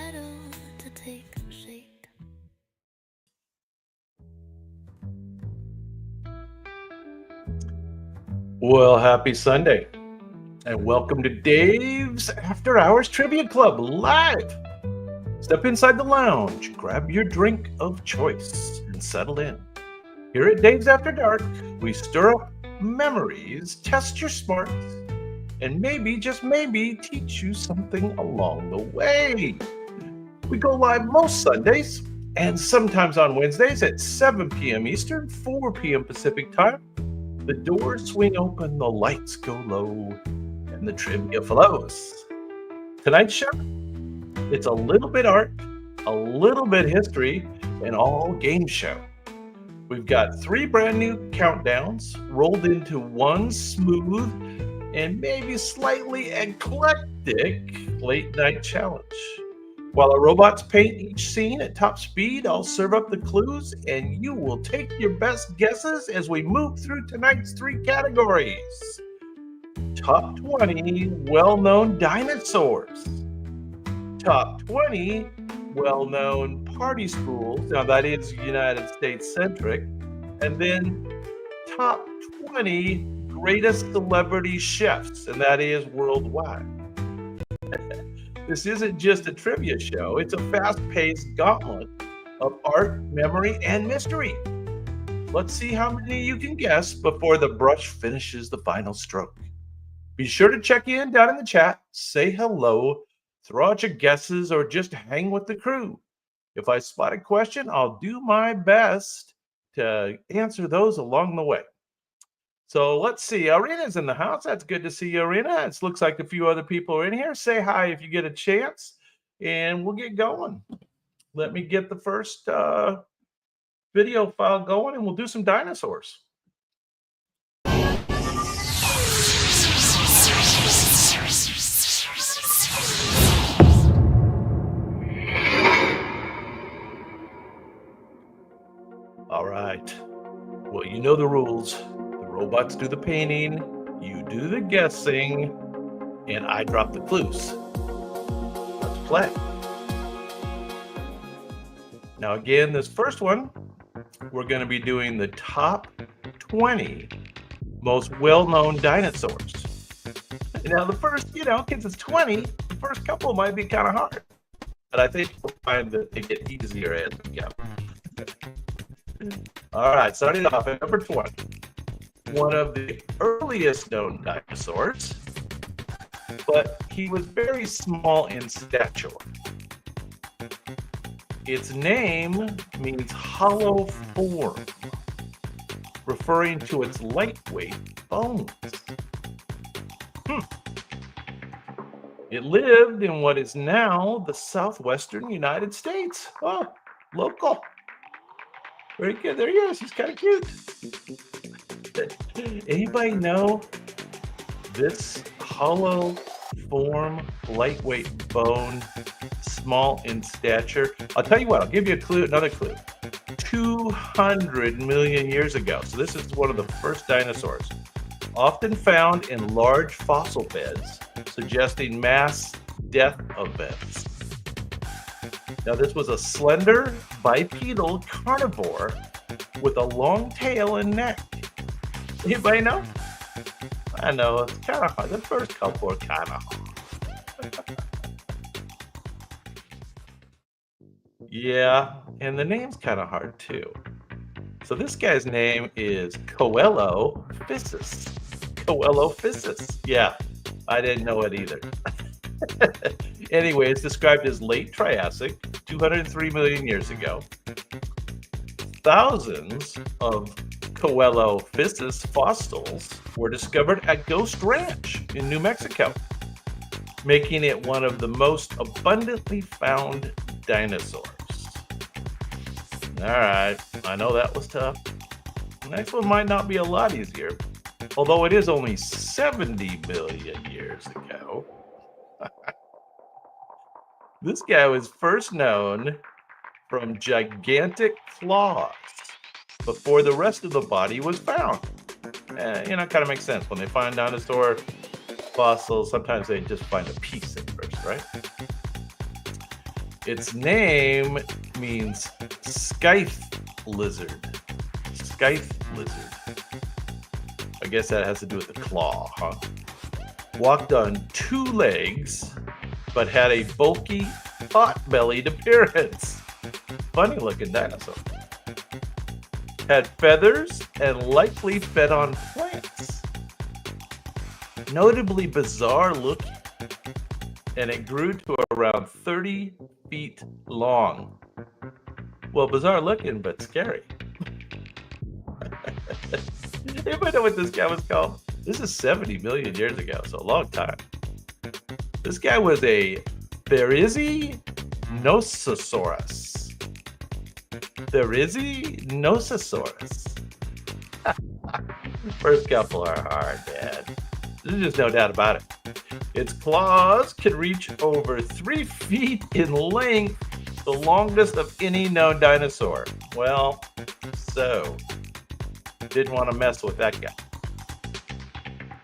shadow to take shape. Well, happy Sunday, and welcome to Dave's After Hours Trivia Club live. Step inside the lounge, grab your drink of choice, and settle in. Here at Dave's After Dark, we stir up memories, test your smarts, and maybe, just maybe, teach you something along the way. We go live most Sundays and sometimes on Wednesdays at 7 p.m. Eastern, 4 p.m. Pacific time. The doors swing open, the lights go low, and the trivia flows. Tonight's show, it's a little bit art, a little bit history, and all game show. We've got 3 brand new countdowns rolled into one smooth and maybe slightly eclectic late night challenge. While our robots paint each scene at top speed, I'll serve up the clues and you will take your best guesses as we move through tonight's 3 categories. Top 20 well-known dinosaurs. Top 20 well-known party schools. Now that is United States centric. And then top 20 greatest celebrity chefs, and that is worldwide. This isn't just a trivia show, it's a fast-paced gauntlet of art, memory, and mystery. Let's see how many you can guess before the brush finishes the final stroke. Be sure to check in down in the chat, say hello, throw out your guesses, or just hang with the crew. If I spot a question, I'll do my best to answer those along the way. So let's see. Arena's in the house. That's good to see you, Arena. It looks like a few other people are in here. Say hi if you get a chance, and we'll get going. Let me get the first video file going, and we'll do some dinosaurs. All right. Well, you know the rules. Robots do the painting, you do the guessing, and I drop the clues. Let's play. Now again, this first one, we're going to be doing the top 20 most well-known dinosaurs. Now the first, since it's 20, the first couple might be kind of hard. But I think we'll find that they get easier as we go. All right, starting off at number 20. One of the earliest known dinosaurs, but he was very small in stature. Its name means hollow form, referring to its lightweight bones. It lived in what is now the southwestern United States. Oh, local. Very good. There he is. He's kind of cute. Anybody know this hollow form, lightweight bone, small in stature? I'll tell you what, I'll give you a clue, another clue. 200 million years ago. So this is one of the first dinosaurs. Often found in large fossil beds, suggesting mass death events. Now this was a slender, bipedal carnivore with a long tail and neck. Anybody know? I know, it's kind of hard. The first couple are kind of hard. Yeah, and the name's kind of hard too. So this guy's name is Coelophysis. Coelophysis. Yeah, I didn't know it either. Anyway, it's described as late Triassic, 203 million years ago. Thousands of Coelophysis fossils were discovered at Ghost Ranch in New Mexico, making it one of the most abundantly found dinosaurs. All right, I know that was tough. The next one might not be a lot easier, although it is only 70 million years ago. This guy was first known from gigantic claws before the rest of the body was found. Kind of makes sense. When they find dinosaur fossils, sometimes they just find a piece at first, right? Its name means scythe lizard. Scythe lizard. I guess that has to do with the claw, huh? Walked on 2 legs, but had a bulky, pot-bellied appearance. Funny looking dinosaur. Had feathers and likely fed on plants. Notably bizarre looking, and it grew to around 30 feet long. Well, bizarre looking, but scary. Anybody know what this guy was called? This is 70 million years ago, so a long time. This guy was a Therizinosaurus. Therizinosaurus. First couple are hard, man. There's just no doubt about it. Its claws can reach over 3 feet in length, the longest of any known dinosaur. Well, so didn't want to mess with that guy.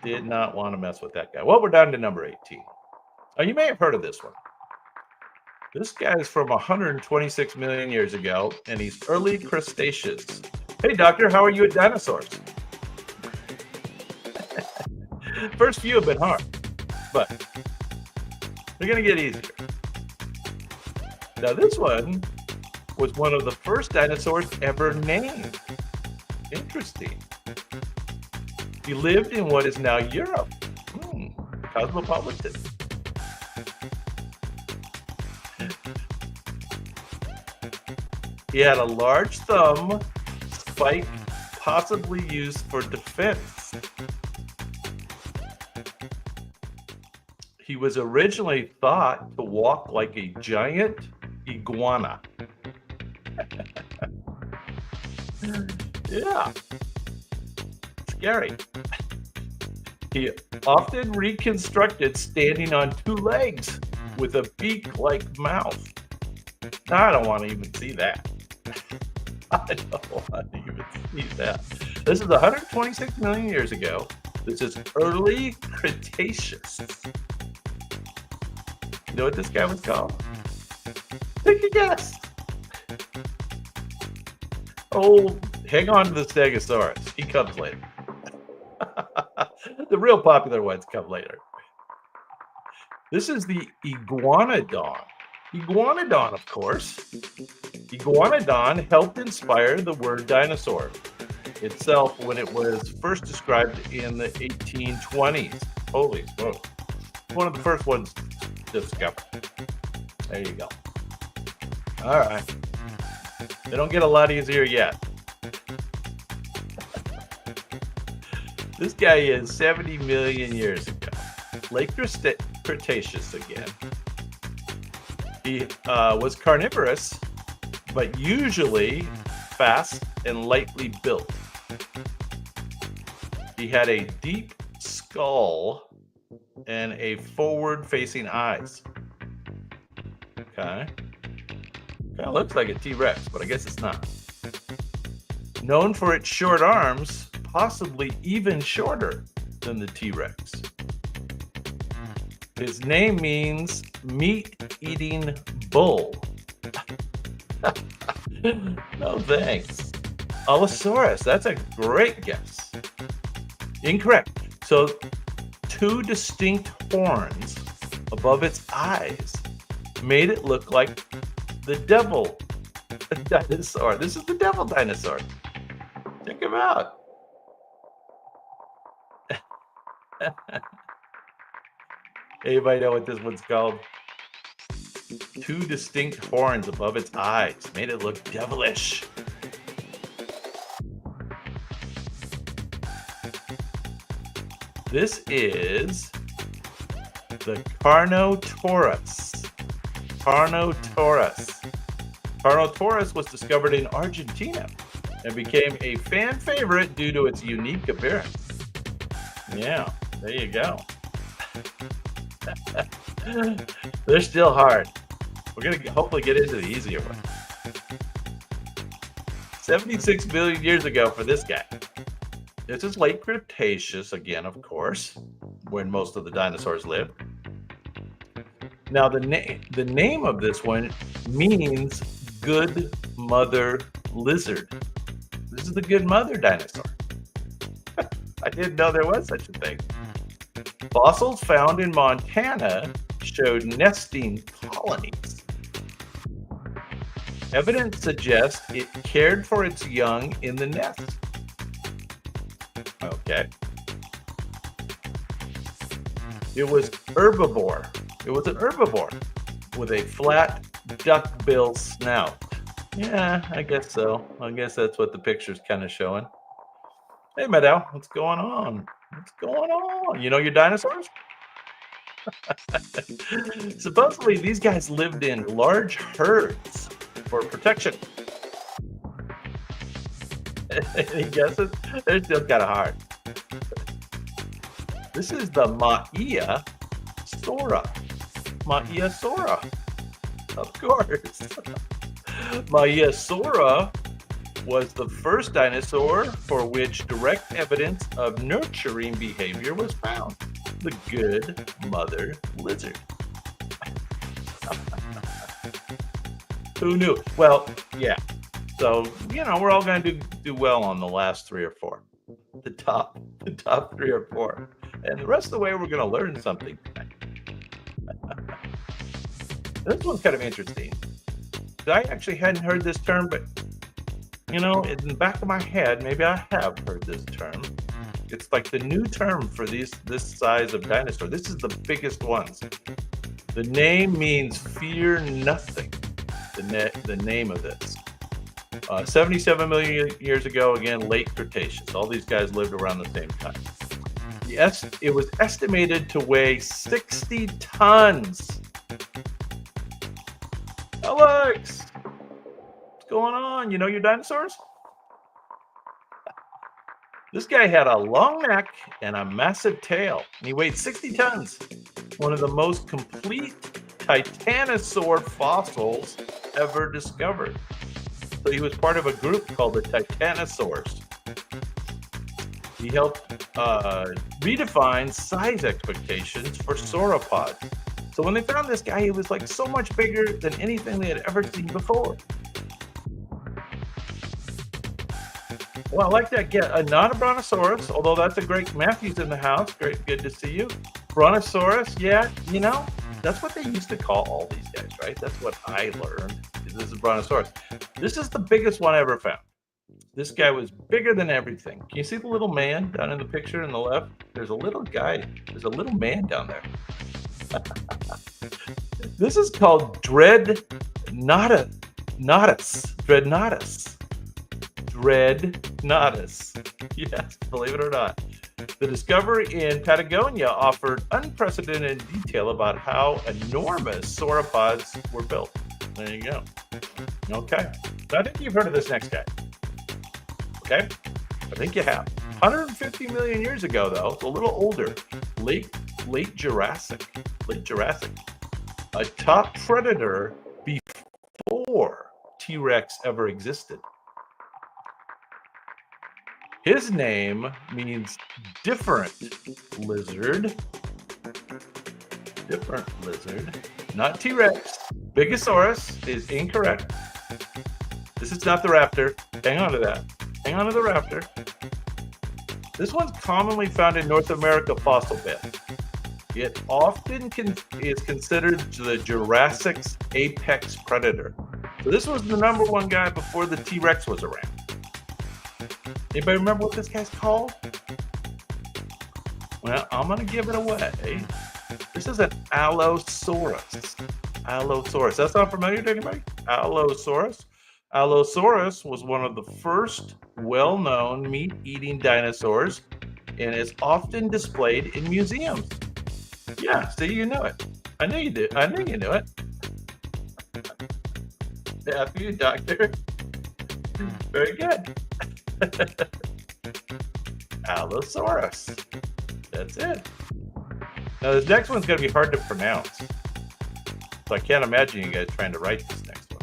Did not want to mess with that guy. Well, we're down to number 18. Oh, you may have heard of this one. This guy is from 126 million years ago, and he's early Cretaceous. Hey, doctor, how are you at dinosaurs? First few have been hard, but they're going to get easier. Now, this one was one of the first dinosaurs ever named. Interesting. He lived in what is now Europe. Cosmopolitan. He had a large thumb, spike possibly used for defense. He was originally thought to walk like a giant iguana. Yeah. Scary. He often reconstructed standing on 2 legs with a beak-like mouth. I don't want to even see that. I don't want to even see that. This is 126 million years ago. This is early Cretaceous. You know what this guy was called? Take a guess. Oh, hang on to the Stegosaurus. He comes later. The real popular ones come later. This is the iguanodon. Iguanodon, of course. Iguanodon helped inspire the word dinosaur itself when it was first described in the 1820s. Holy smoke. One of the first ones discovered. There you go. All right. They don't get a lot easier yet. This guy is 70 million years ago. Late Cretaceous again. He was carnivorous, but usually fast and lightly built. He had a deep skull and a forward-facing eyes. Okay. Kind of looks like a T-Rex, but I guess it's not. Known for its short arms, possibly even shorter than the T-Rex. His name means meat-eating bull. No thanks. Allosaurus, that's a great guess. Incorrect. So 2 distinct horns above its eyes made it look like the devil dinosaur. This is the devil dinosaur. Check him out. Anybody know what this one's called? 2 distinct horns above its eyes made it look devilish. This is the Carnotaurus. Carnotaurus was discovered in Argentina and became a fan favorite due to its unique appearance. Yeah, there you go. They're still hard. We're going to hopefully get into the easier one. 76 million years ago for this guy. This is late Cretaceous again, of course, when most of the dinosaurs lived. Now the name of this one means good mother lizard. This is the good mother dinosaur. I didn't know there was such a thing. Fossils found in Montana showed nesting colonies. Evidence suggests it cared for its young in the nest. Okay. It was herbivore. It was an herbivore with a flat duckbill snout. Yeah, I guess so. I guess that's what the picture's kind of showing. Hey, Madel, what's going on? What's going on? You know your dinosaurs? Supposedly, these guys lived in large herds for protection. Any guesses? They're still kind of hard. This is the Maia Sora. Maia Sora. Of course. Maia Sora was the first dinosaur for which direct evidence of nurturing behavior was found. The good mother lizard. Who knew? Well, yeah. So, we're all going to do well on the last 3 or 4. The top 3 or 4. And the rest of the way, we're going to learn something. This one's kind of interesting. I actually hadn't heard this term, but, in the back of my head, maybe I have heard this term. It's like the new term for this size of dinosaur. This is the biggest ones. The name means fear nothing. The name of this. 77 million years ago, again, late Cretaceous. All these guys lived around the same time. Yes, it was estimated to weigh 60 tons. Alex, what's going on? You know your dinosaurs? This guy had a long neck and a massive tail, and he weighed 60 tons. One of the most complete titanosaur fossils ever discovered. So he was part of a group called the Titanosaurs. He helped redefine size expectations for sauropods. So when they found this guy, he was like so much bigger than anything they had ever seen before. Well, I like that. Not a brontosaurus, although that's a great. Matthew's in the house. Great, good to see you. Brontosaurus, yeah, that's what they used to call all these guys, right? That's what I learned. This is brontosaurus. This is the biggest one I ever found. This guy was bigger than everything. Can you see the little man down in the picture on the left? There's a little guy. There's a little man down there. This is called Dreadnoughtus. Yes, believe it or not. The discovery in Patagonia offered unprecedented detail about how enormous sauropods were built. There you go. Okay. So I think you've heard of this next guy. Okay? I think you have. 150 million years ago, though, it's a little older. Late Jurassic. A top predator before T-Rex ever existed. His name means different lizard. Different lizard. Not T-Rex. Bigosaurus is incorrect. This is not the raptor. Hang on to that. Hang on to the raptor. This one's commonly found in North America fossil beds. It often is considered the Jurassic's apex predator. So this was the number one guy before the T-Rex was around. Anybody remember what this guy's called? Well, I'm going to give it away. This is an Allosaurus. Allosaurus. That's not familiar to anybody? Allosaurus. Allosaurus was one of the first well-known meat-eating dinosaurs and is often displayed in museums. Yeah, see, you knew it. I knew you did. I knew you knew it. Matthew, doctor. Very good. Allosaurus. That's it. Now, this next one's going to be hard to pronounce. So I can't imagine you guys trying to write this next one.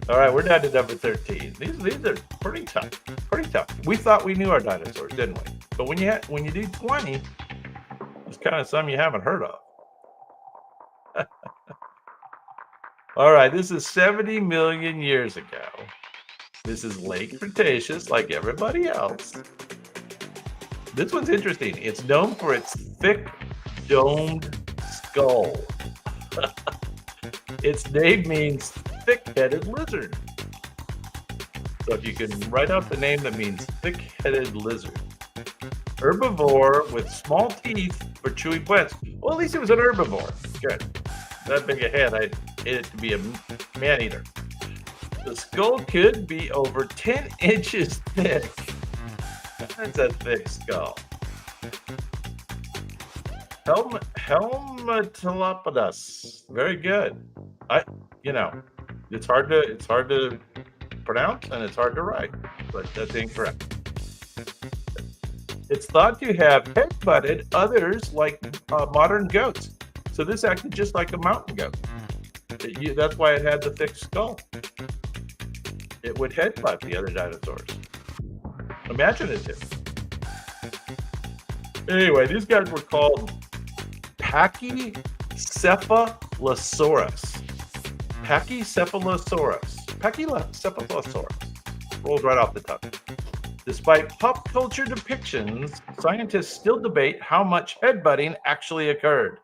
All right, we're down to number 13. These are pretty tough. Pretty tough. We thought we knew our dinosaurs, didn't we? But when you do 20, it's kind of some you haven't heard of. All right, this is 70 million years ago. This is late Cretaceous, like everybody else. This one's interesting. It's known for its thick, domed skull. Its name means thick-headed lizard. So if you can write out the name, that means thick-headed lizard. Herbivore with small teeth for chewing plants. Well, at least it was an herbivore. Good. That big a head, I hate it to be a man-eater. The skull could be over 10 inches thick. That's a thick skull. Helmetolopodus. Very good. It's hard to pronounce and it's hard to write, but that's incorrect. It's thought to have head-butted others like modern goats. So this acted just like a mountain goat. That's why it had the thick skull. It would headbutt the other dinosaurs. Imaginative. Anyway, these guys were called Pachycephalosaurus. Pachycephalosaurus. Rolls right off the tongue. Despite pop culture depictions, scientists still debate how much headbutting actually occurred.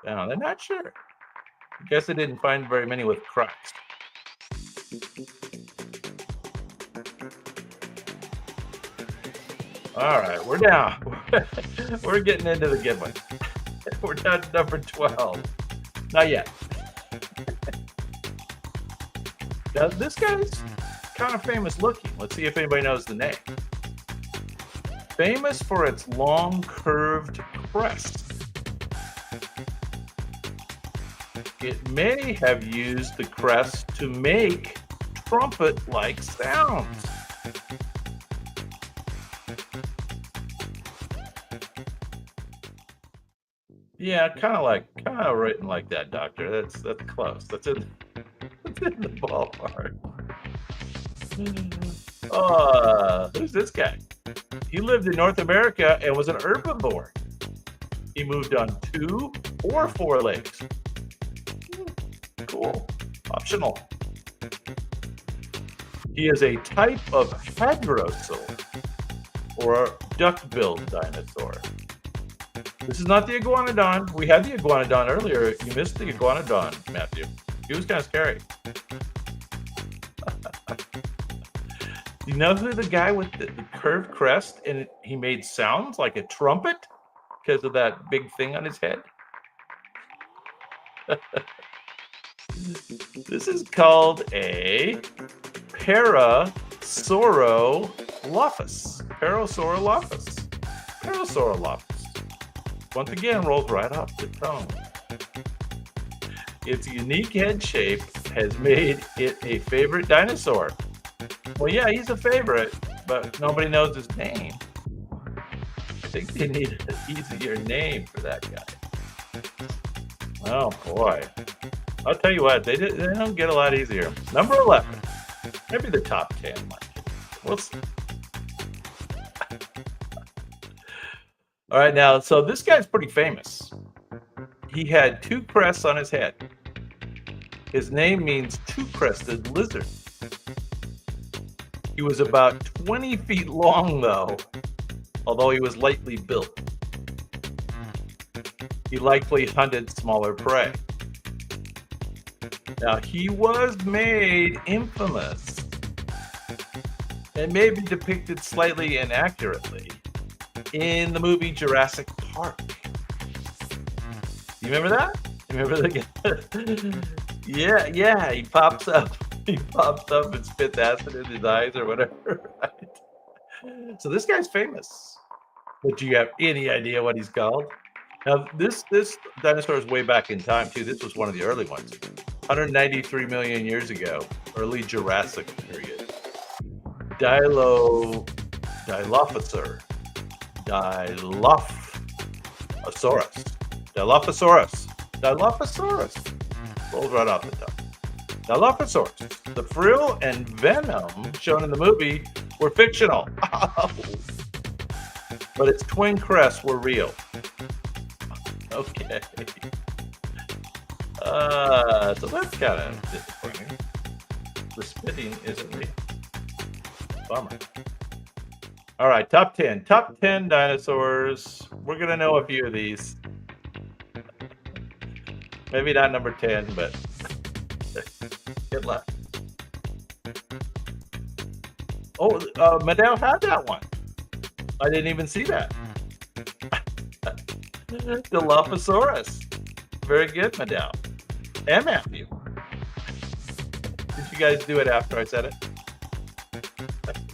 Now, they're not sure. I guess they didn't find very many with cracks. All right, we're down. We're getting into the good one. We're down to number 12. Not yet. Now, this guy's kind of famous looking. Let's see if anybody knows the name. Famous for its long, curved crest. It may have used the crest to make trumpet-like sounds. Yeah, kind of written like that, Doctor. That's close. That's in the ballpark. Who's this guy? He lived in North America and was an herbivore. He moved on 2 or 4 legs. Cool. Optional. He is a type of hadrosaur, or duck-billed dinosaur. This is not the iguanodon. We had the iguanodon earlier. You missed the iguanodon, Matthew. He was kind of scary. You know who the guy with the curved crest and he made sounds like a trumpet because of that big thing on his head? This is called a Parasaurolophus. Parasaurolophus. Once again, rolls right off the tongue. Its unique head shape has made it a favorite dinosaur. Well, yeah, he's a favorite, but nobody knows his name. I think they need an easier name for that guy. Oh, boy. I'll tell you what, they don't get a lot easier. Number 11. Maybe the top 10 might. We'll see. All right, now, so this guy's pretty famous. He had 2 crests on his head. His name means two-crested lizard. He was about 20 feet long, though, although he was lightly built. He likely hunted smaller prey. Now, he was made infamous and maybe depicted slightly inaccurately in the movie Jurassic Park. You remember that? You remember the guy? Yeah, he pops up. He pops up and spits acid in his eyes or whatever, right? So this guy's famous. But do you have any idea what he's called? Now, this dinosaur is way back in time, too. This was one of the early ones. 193 million years ago, early Jurassic period. Dilophosaurus. Dilophosaurus. Rolls right off the tongue. Dilophosaurus. The frill and venom shown in the movie were fictional. But its twin crests were real. Okay. So that's kind of disappointing. The spitting isn't real. Bummer. All right, top 10. Top 10 dinosaurs. We're going to know a few of these. Maybe not number 10, but good luck. Oh, Madel had that one. I didn't even see that. Dilophosaurus. Very good, Madel. And Matthew. Did you guys do it after I said it?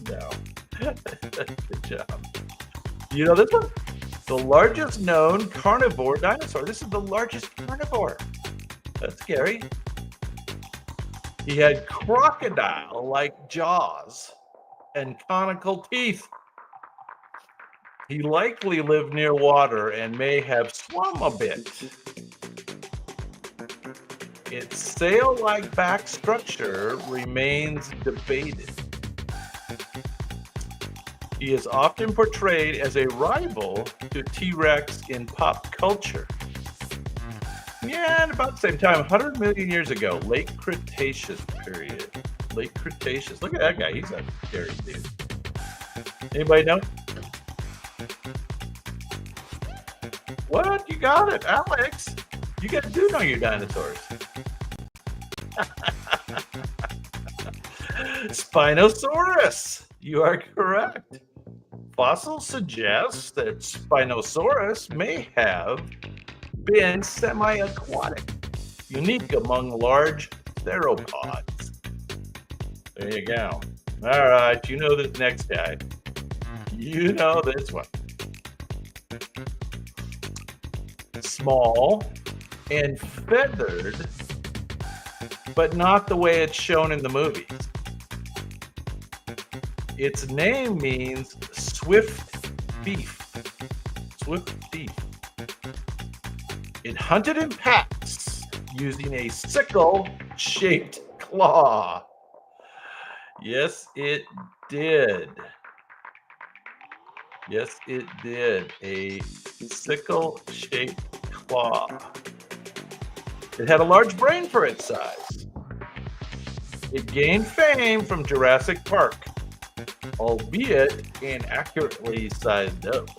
No. Good job. You know this one? The largest known carnivore dinosaur. This is the largest carnivore. That's scary. He had crocodile-like jaws and conical teeth. He likely lived near water and may have swum a bit. Its sail-like back structure remains debated. He is often portrayed as a rival to T-Rex in pop culture. Yeah, and about the same time, 100 million years ago, late Cretaceous period. Late Cretaceous. Look at that guy. He's a scary dude. Anybody know? What? You got it, Alex. You guys do know your dinosaurs. Spinosaurus. You are correct. Fossils suggest that Spinosaurus may have been semi-aquatic, unique among large theropods. There you go. All right, you know this next guy. You know this one. Small and feathered, but not the way it's shown in the movies. Its name means swift thief. Swift thief. It hunted in packs using a sickle-shaped claw. Yes, it did. Yes, it did. A sickle-shaped claw. It had a large brain for its size. It gained fame from Jurassic Park, albeit inaccurately sized up.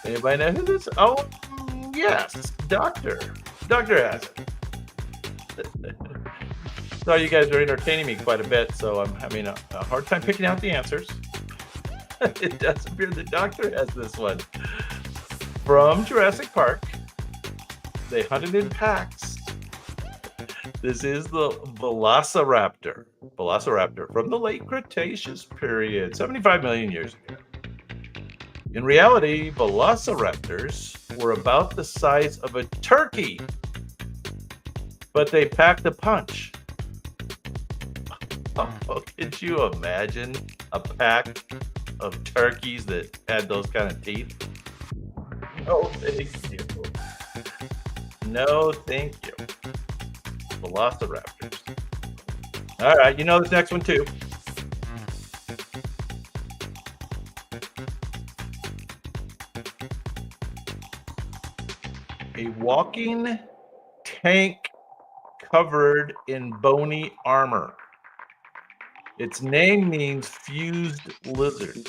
Anybody know who this is? Oh, yes, Doctor. Doctor has it. So you guys are entertaining me quite a bit, so I'm having a hard time picking out the answers. It does appear the Doctor has this one. From Jurassic Park, they hunted in packs. This is the Velociraptor. Velociraptor from the late Cretaceous period, 75 million years ago. In reality, velociraptors were about the size of a turkey, but they packed a punch. Oh, could you imagine a pack of turkeys that had those kind of teeth? No, thank you. No, thank you. Velociraptors. All right, you know this next one too. A walking tank covered in bony armor. Its name means fused lizard.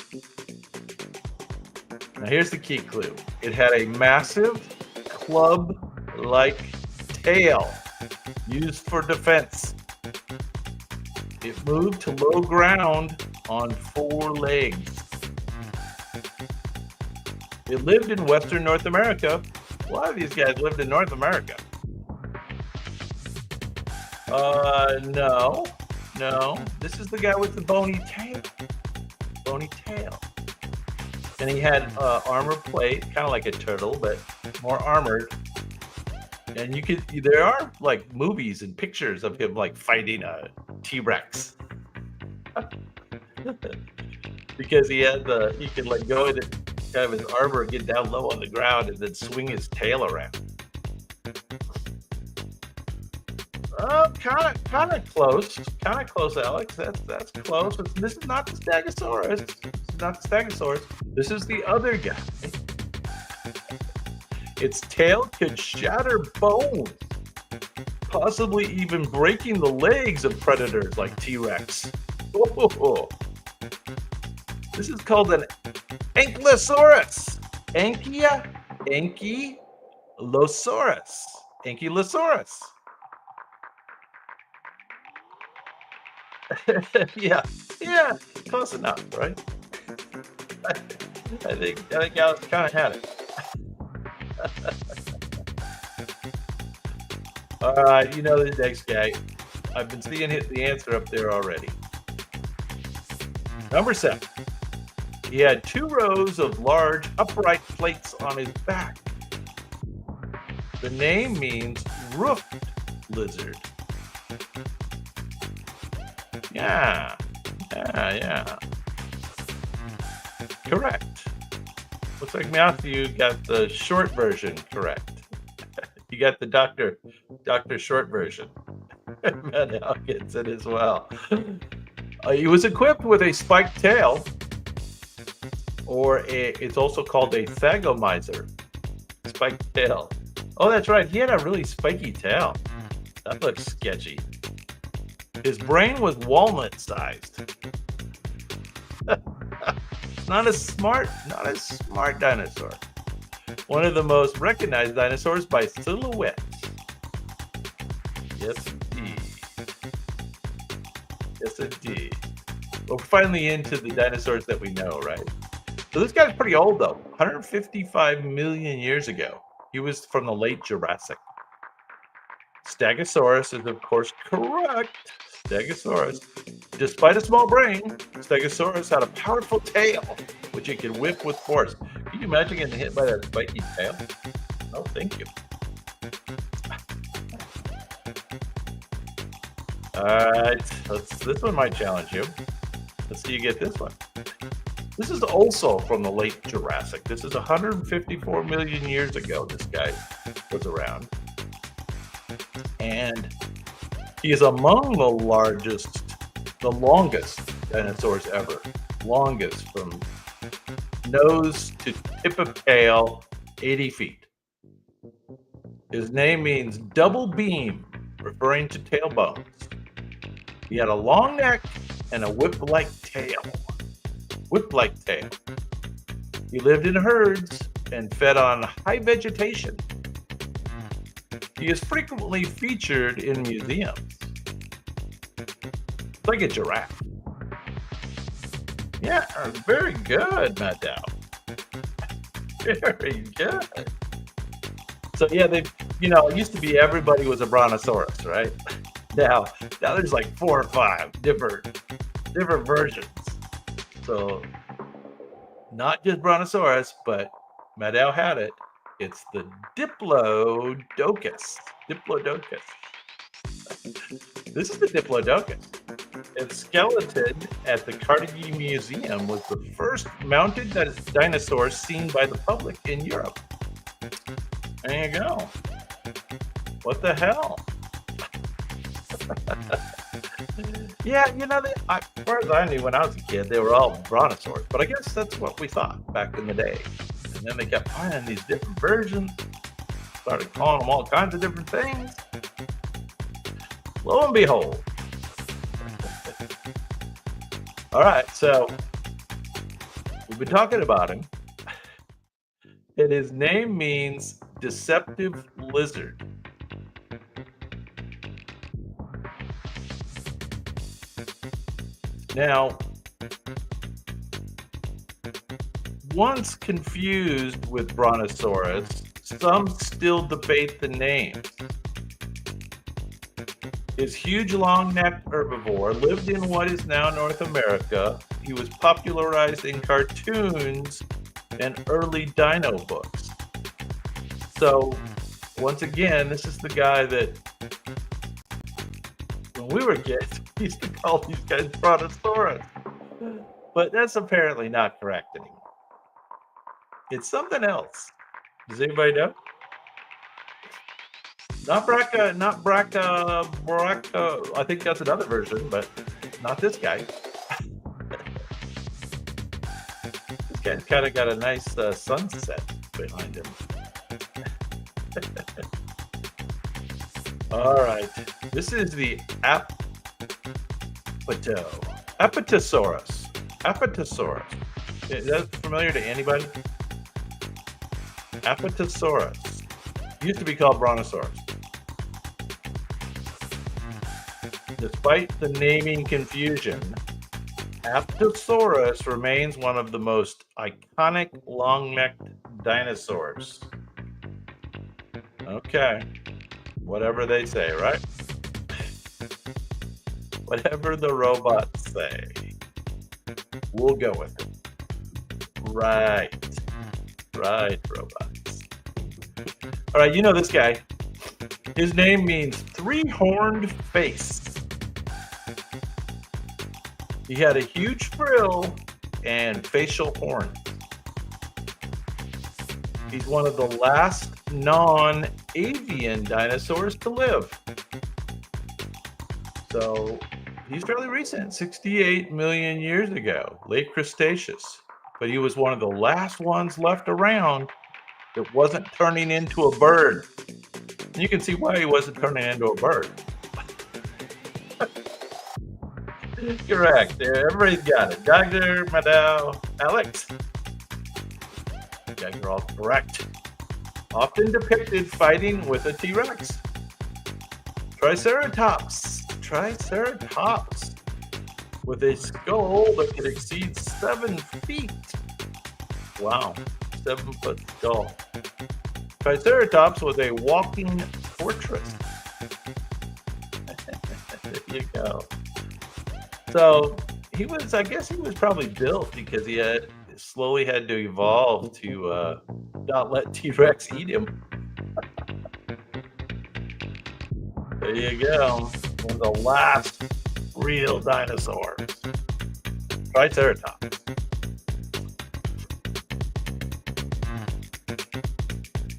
Now here's the key clue. It had a massive club-like tail used for defense. It moved to low ground on 4 legs. It lived in Western North America. A lot of these guys lived in North America. No. This is the guy with the bony tail. Bony tail. And he had armor plate, kind of like a turtle, but more armored. And there are like movies and pictures of him like fighting a T-Rex. Because he could like go in kind of his armor, get down low on the ground, and then swing his tail around. Kind of close, Alex. That's close. But this is not the Stegosaurus. This is the other guy. Its tail could shatter bones, possibly even breaking the legs of predators like T-Rex. Oh, this is called an ankylosaurus. Ankylosaurus. Ankylosaurus. yeah, close enough, right? I think I kind of had it. All right, you know the next guy. I've been seeing the answer up there already. Number 7. He had 2 rows of large upright plates on his back. The name means roofed lizard. Yeah. Correct. Looks like Matthew got the short version correct. You got the Dr. Short version. Manel gets it as well. He was equipped with a spiked tail, or it's also called a thagomizer. Spiked tail. Oh, that's right. He had a really spiky tail. That looks sketchy. His brain was walnut-sized. Not a smart dinosaur. One of the most recognized dinosaurs by silhouette. Yes, indeed. We're finally into the dinosaurs that we know, right? So this guy's pretty old, though. 155 million years ago. He was from the late Jurassic. Stegosaurus is, of course, correct. Stegosaurus. Despite a small brain, Stegosaurus had a powerful tail, which it could whip with force. Can you imagine getting hit by that spiky tail? No, thank you. All right, this one might challenge you. Let's see you get this one. This is also from the late Jurassic. This is 154 million years ago this guy was around. And he is among the longest dinosaurs ever. Longest, from nose to tip of tail, 80 feet. His name means double beam, referring to tailbones. He had a long neck and a whip-like tail. Whip-like tail. He lived in herds and fed on high vegetation. He is frequently featured in museums. It's like a giraffe. Yeah, very good, Matt Dow. Very good. So yeah, it used to be everybody was a brontosaurus, right? Now there's like 4 or 5 different versions. So not just brontosaurus, but Maddow had it. It's the Diplodocus. Diplodocus. This is the Diplodocus. Its skeleton at the Carnegie Museum was the first mounted dinosaur seen by the public in Europe. There you go. What the hell? Yeah, as far as I knew when I was a kid, they were all brontosaurs. But I guess that's what we thought back in the day. And then they kept finding these different versions, started calling them all kinds of different things. Lo and behold. All right, so we've been talking about him. And his name means deceptive lizard. Now, once confused with Brontosaurus, some still debate the name. His huge long-necked herbivore lived in what is now North America. He was popularized in cartoons and early dino books. So, once again, this is the guy that, when we were kids, we used to call these guys Brontosaurus. But that's apparently not correct anymore. It's something else. Does anybody know? Not Braca, I think that's another version, but not this guy. This guy's kind of got a nice sunset behind him. All right. This is the Apatosaurus. Apatosaurus. Is that familiar to anybody? Apatosaurus. Used to be called Brontosaurus. Despite the naming confusion, Apatosaurus remains one of the most iconic long-necked dinosaurs. Okay. Whatever they say, right? Whatever the robots say, we'll go with it. Right. Right, robots. All right, you know this guy. His name means three-horned face. He had a huge frill and facial horns. He's one of the last non-avian dinosaurs to live. So he's fairly recent, 68 million years ago, late Cretaceous. But he was one of the last ones left around that wasn't turning into a bird. And you can see why he wasn't turning into a bird. Correct. Everybody's got it. Dr. Maddow, Alex. You guys are all correct. Often depicted fighting with a T-Rex. Triceratops. Triceratops. With a skull that could exceed 7 feet. Wow. 7-foot skull. Triceratops was a walking fortress. There you go. So he was, I guess he was probably built because he had slowly had to evolve to not let T-Rex eat him. There you go. One of the last real dinosaurs. Triceratops.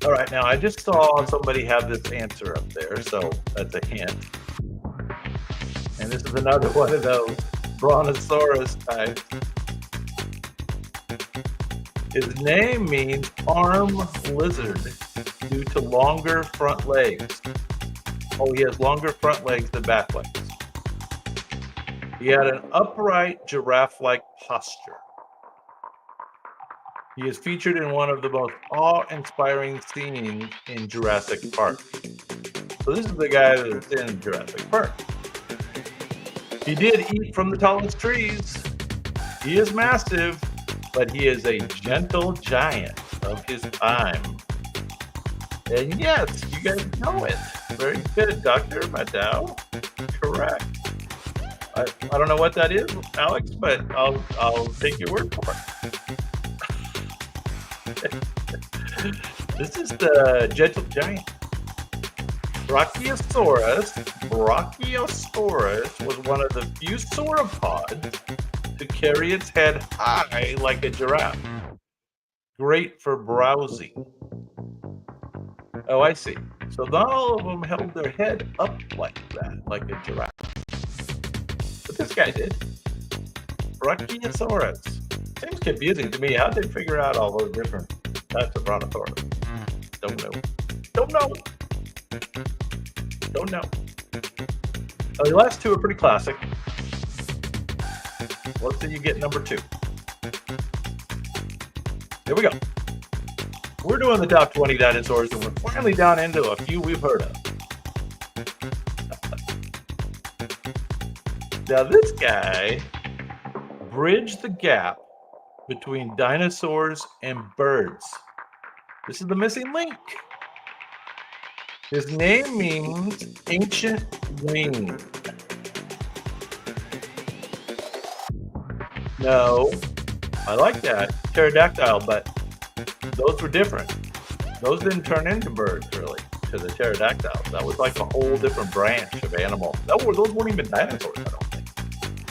All right, now I just saw somebody have this answer up there, so that's a hint. And this is another one of those Brontosaurus types. His name means arm lizard due to longer front legs. Oh, he has longer front legs than back legs. He had an upright giraffe-like posture. He is featured in one of the most awe-inspiring scenes in Jurassic Park. So this is the guy that's in Jurassic Park. He did eat from the tallest trees. He is massive, but he is a gentle giant of his time. And yes, you guys know it. Very good, Dr. Maddow. Correct. I don't know what that is, Alex, but I'll take your word for it. This is the gentle giant. Brachiosaurus was one of the few sauropods to carry its head high like a giraffe. Great for browsing. Oh, I see. So not all of them held their head up like that, like a giraffe. But this guy did. Brachiosaurus. Seems confusing to me. How did they figure out all those different types of Brontosaurus? Don't know. Don't know. Don't know. The last two are pretty classic. Let's see you get number 2. Here we go. We're doing the top 20 dinosaurs, and we're finally down into a few we've heard of. Now, this guy bridged the gap between dinosaurs and birds. This is the missing link. His name means ancient wing. No, I like that. Pterodactyl, but those were different. Those didn't turn into birds, really, to the pterodactyls. That was like a whole different branch of animal. Those weren't even dinosaurs, I don't think.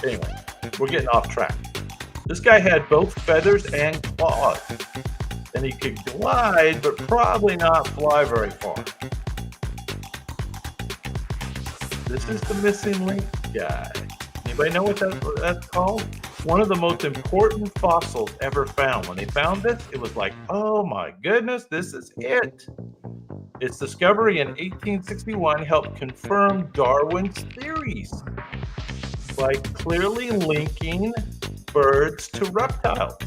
Anyway, we're getting off track. This guy had both feathers and claws. And he could glide, but probably not fly very far. This is the missing link guy. Anybody know what that's called? One of the most important fossils ever found. When they found this, it was like, oh my goodness, this is it. Its discovery in 1861 helped confirm Darwin's theories by clearly linking birds to reptiles.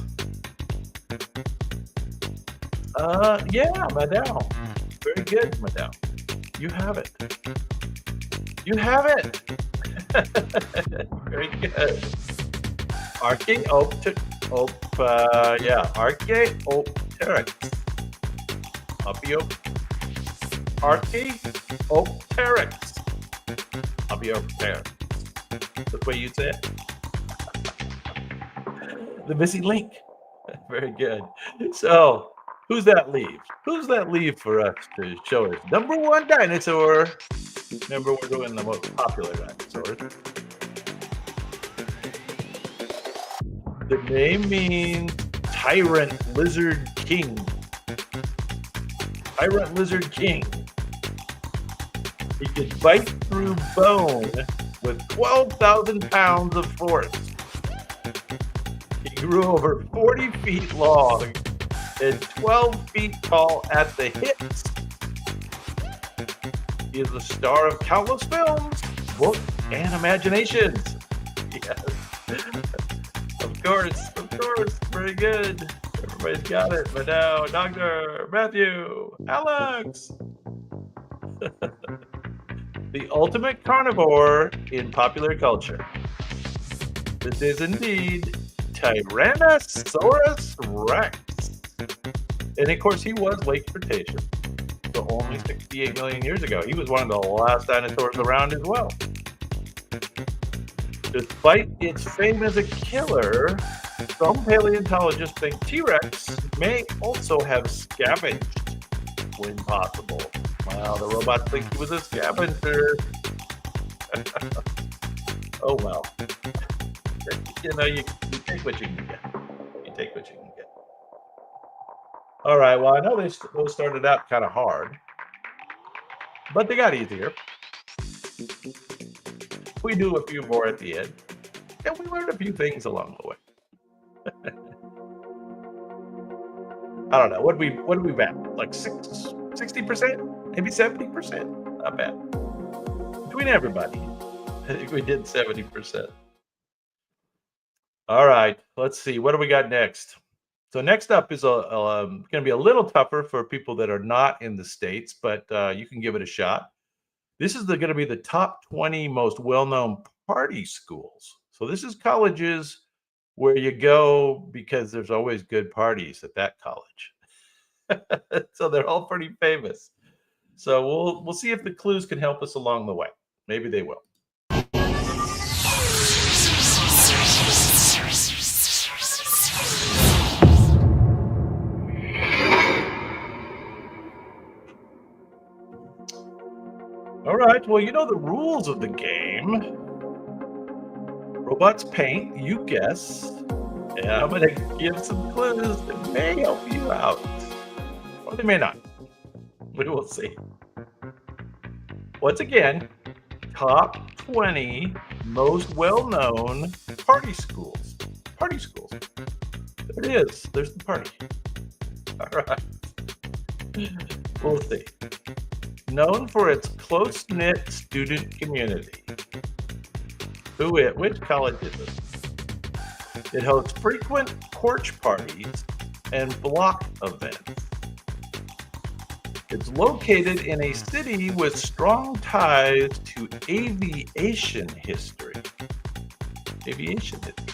Yeah, madame. Very good, madame. You have it. You have it. Very good. Archaeopteryx. Archaeopteryx. Archaeopteryx. That's the way you say it. The missing link. Very good. So, who's that leave? Who's that leave for us to show us? Number one dinosaur. Remember, we're doing the most popular dinosaurs. The name means tyrant lizard king. Tyrant lizard king. He could bite through bone with 12,000 pounds of force. He grew over 40 feet long and 12 feet tall at the hips. He is the star of countless films, books, and imaginations. Yes. Of course. Very good. Everybody's got it. But now, Dr. Matthew, Alex. The ultimate carnivore in popular culture. This is indeed Tyrannosaurus Rex. And of course, he was late Cretaceous, so only 68 million years ago. He was one of the last dinosaurs around as well. Despite its fame as a killer, some paleontologists think T-Rex may also have scavenged when possible. Wow, the robots think he was a scavenger. Oh well. You know, you take what you can get. You take what you can get. All right, well, I know those started out kind of hard, but they got easier. We do a few more at the end, and we learned a few things along the way. I don't know. What do we bet? Like 60%? Maybe 70%? Not bad. Between everybody, I think we did 70%. All right, let's see. What do we got next? So next up is going to be a little tougher for people that are not in the States, but you can give it a shot. This is going to be the top 20 most well-known party schools. So this is colleges where you go because there's always good parties at that college. So they're all pretty famous. So we'll see if the clues can help us along the way. Maybe they will. All right, well, you know the rules of the game. Robots paint, you guess. And I'm going to give some clues that may help you out. Or they may not. We will see. Once again, top 20 most well-known party schools. Party schools. There it is. There's the party. All right. We'll see. Known for its close-knit student community. Which college is it? It hosts frequent porch parties and block events. It's located in a city with strong ties to aviation history. Aviation history.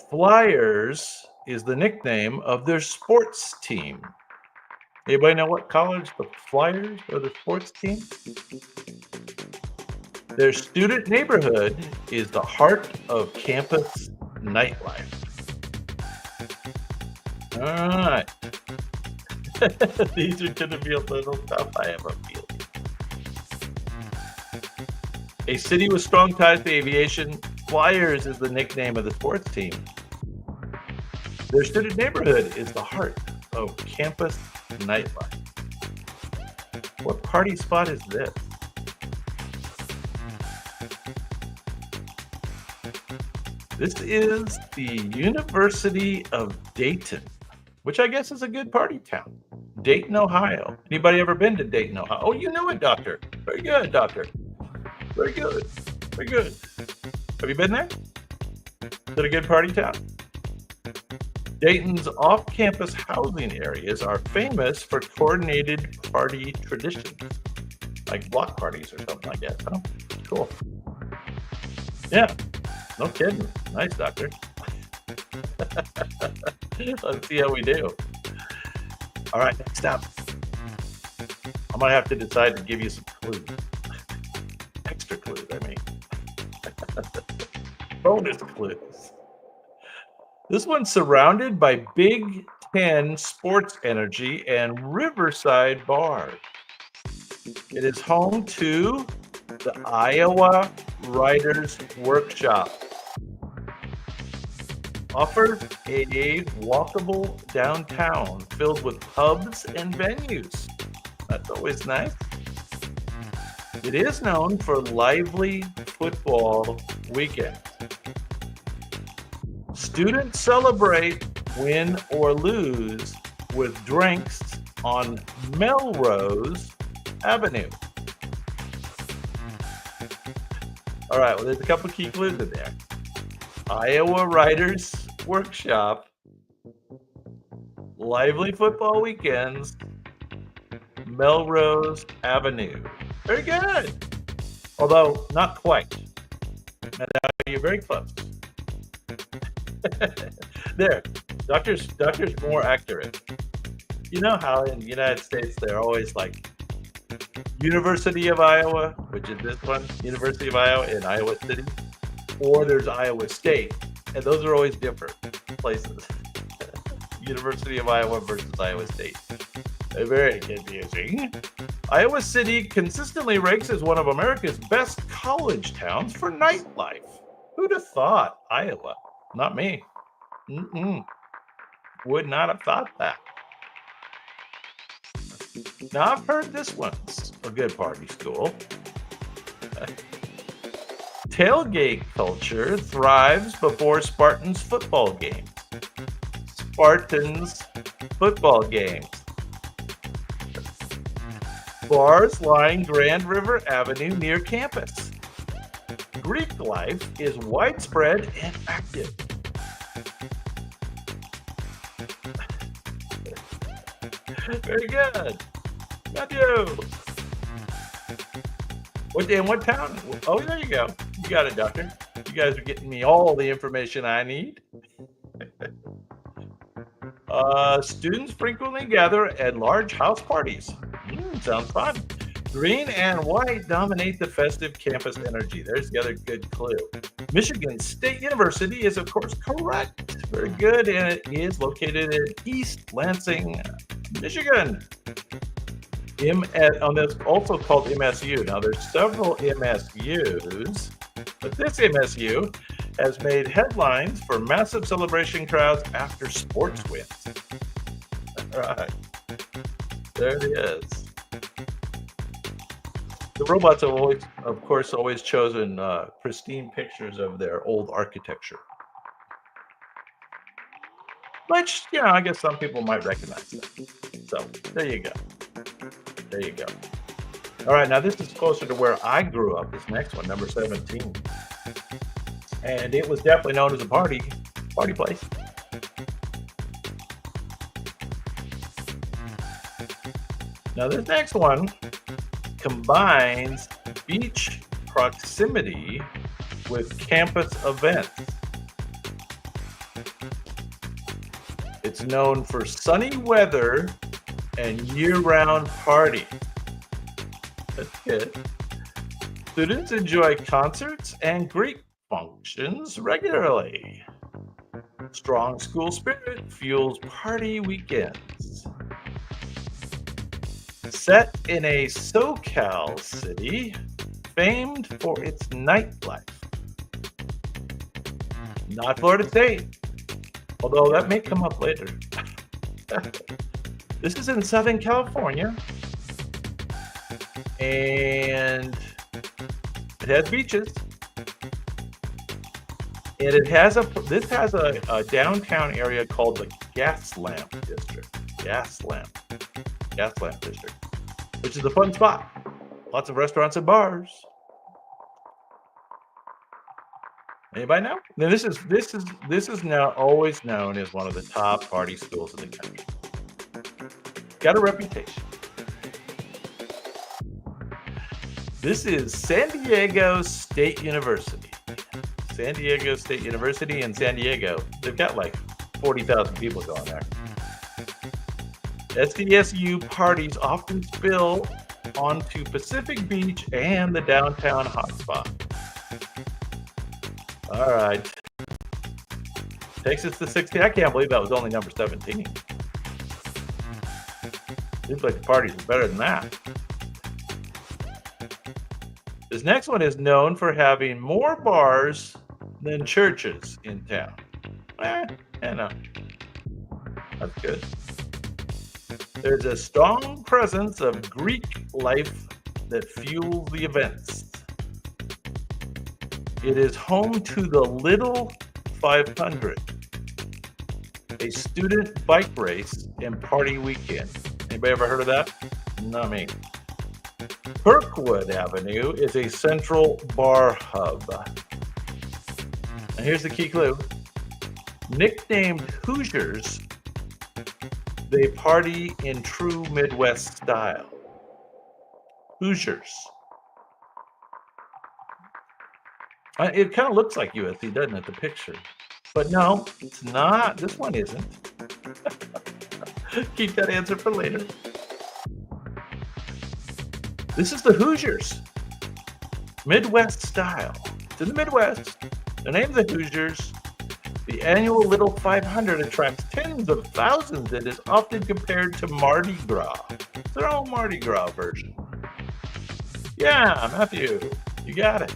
Flyers is the nickname of their sports team. Anybody know what college the Flyers or the sports team? Their student neighborhood is the heart of campus nightlife. All right. These are going to be a little tough, I have a feeling. A city with strong ties to aviation. Flyers is the nickname of the sports team. Their student neighborhood is the heart of campus nightlife. What party spot is this? This is the University of Dayton, which I guess is a good party town. Dayton, Ohio. Anybody ever been to Dayton, Ohio? Oh, you knew it, Doctor. Very good, Doctor. Very good. Very good. Have you been there? Is it a good party town? Dayton's off-campus housing areas are famous for coordinated party traditions, like block parties or something, I guess. Huh? Cool. Yeah, no kidding. Nice, Doctor. Let's see how we do. All right, next up. I might have to decide to give you some clues. Extra clues, I mean. Bonus clues. This one's surrounded by Big Ten sports energy and Riverside bars. It is home to the Iowa Writers Workshop. Offers a walkable downtown filled with pubs and venues. That's always nice. It is known for lively football weekends. Students celebrate, win or lose, with drinks on Melrose Avenue. All right, well, there's a couple key clues in there. Iowa Writers Workshop, lively football weekends, Melrose Avenue. Very good. Although, not quite. Now, you're very close. There, doctor's more accurate. You know how in the United States they're always like University of Iowa, which is this one, University of Iowa in Iowa City, or there's Iowa State, and those are always different places. University of Iowa versus Iowa State. Very confusing. Iowa City consistently ranks as one of America's best college towns for nightlife. Who'd have thought? Iowa. Not me. Would not have thought that. Now, I've heard this one's a good party school. Tailgate culture thrives before Spartans football games. Spartans football games. Bars line Grand River Avenue near campus. Greek life is widespread and active. Very good. Matthew. What town? Oh, there you go. You got it, Doctor. You guys are getting me all the information I need. Students frequently gather at large house parties. Sounds fun. Green and white dominate the festive campus energy. There's the other good clue. Michigan State University is, of course, correct. Very good. And it is located in East Lansing, Michigan. That's also called MSU. Now, there's several MSUs, but this MSU has made headlines for massive celebration crowds after sports wins. All right. There it is. The robots have always, of course, chosen pristine pictures of their old architecture. Which, I guess some people might recognize that. So, there you go. There you go. All right, now this is closer to where I grew up, this next one, number 17. And it was definitely known as a party place. Now this next one combines beach proximity with campus events. It's known for sunny weather and year-round party. That's good. Students enjoy concerts and Greek functions regularly. Strong school spirit fuels party weekends. Set in a SoCal city, famed for its nightlife. Not Florida State, although that may come up later. This is in Southern California, and it has beaches. And this has a downtown area called the Gas Lamp District. Gas Lamp. Gaslamp District, which is a fun spot. Lots of restaurants and bars. Anybody know? Now this is now always known as one of the top party schools in the country. Got a reputation. This is San Diego State University. San Diego State University in San Diego. They've got like 40,000 people going there. SDSU parties often spill onto Pacific Beach and the downtown hotspot. All right. Takes us to 60. I can't believe that was only number 17. Seems like the parties are better than that. This next one is known for having more bars than churches in town. No. That's good. There's a strong presence of Greek life that fuels the events. It is home to the Little 500, a student bike race and party weekend. Anybody ever heard of that? Not me. Kirkwood Avenue is a central bar hub. And here's the key clue. Nicknamed Hoosiers, they party in true Midwest style. Hoosiers. It kind of looks like USC, doesn't it, the picture? But no, it's not. This one isn't. Keep that answer for later. This is the Hoosiers. Midwest style. It's in the Midwest. The name of the Hoosiers. The annual Little 500 attracts tens of thousands and is often compared to Mardi Gras. It's their own Mardi Gras version. Yeah, Matthew, you got it.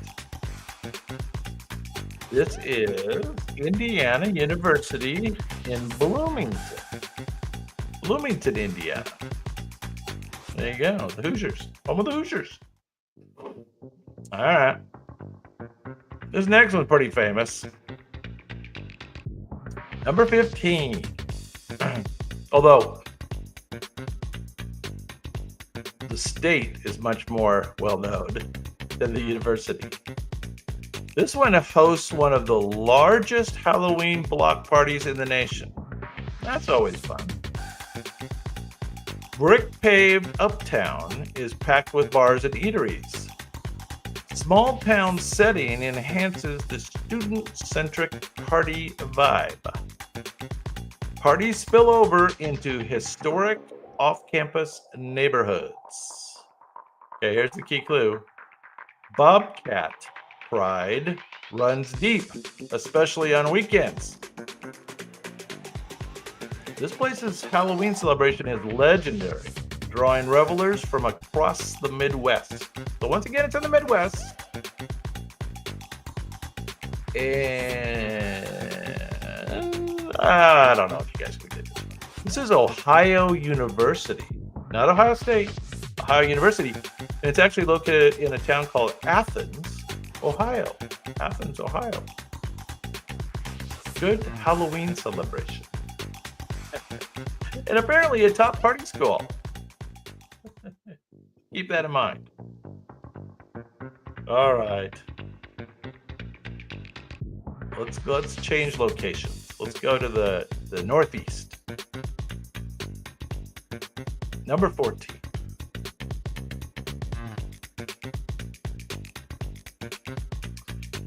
This is Indiana University in Bloomington, Indiana. There you go, the Hoosiers. Home of the Hoosiers. All right. This next one's pretty famous. Number 15. Although the state is much more well-known than the university. This one hosts one of the largest Halloween block parties in the nation. That's always fun. Brick-paved uptown is packed with bars and eateries. Small town setting enhances the student-centric party vibe. Parties spill over into historic off-campus neighborhoods. Okay, here's the key clue. Bobcat pride runs deep, especially on weekends. This place's Halloween celebration is legendary, drawing revelers from across the Midwest. So once again, it's in the Midwest. And I don't know if you guys can get this one. This is Ohio University, not Ohio State, Ohio University. And it's actually located in a town called Athens, Ohio. Athens, Ohio. Good Halloween celebration. And apparently a top party school. Keep that in mind. All right. Let's change locations. Let's go to the Northeast. Number 14.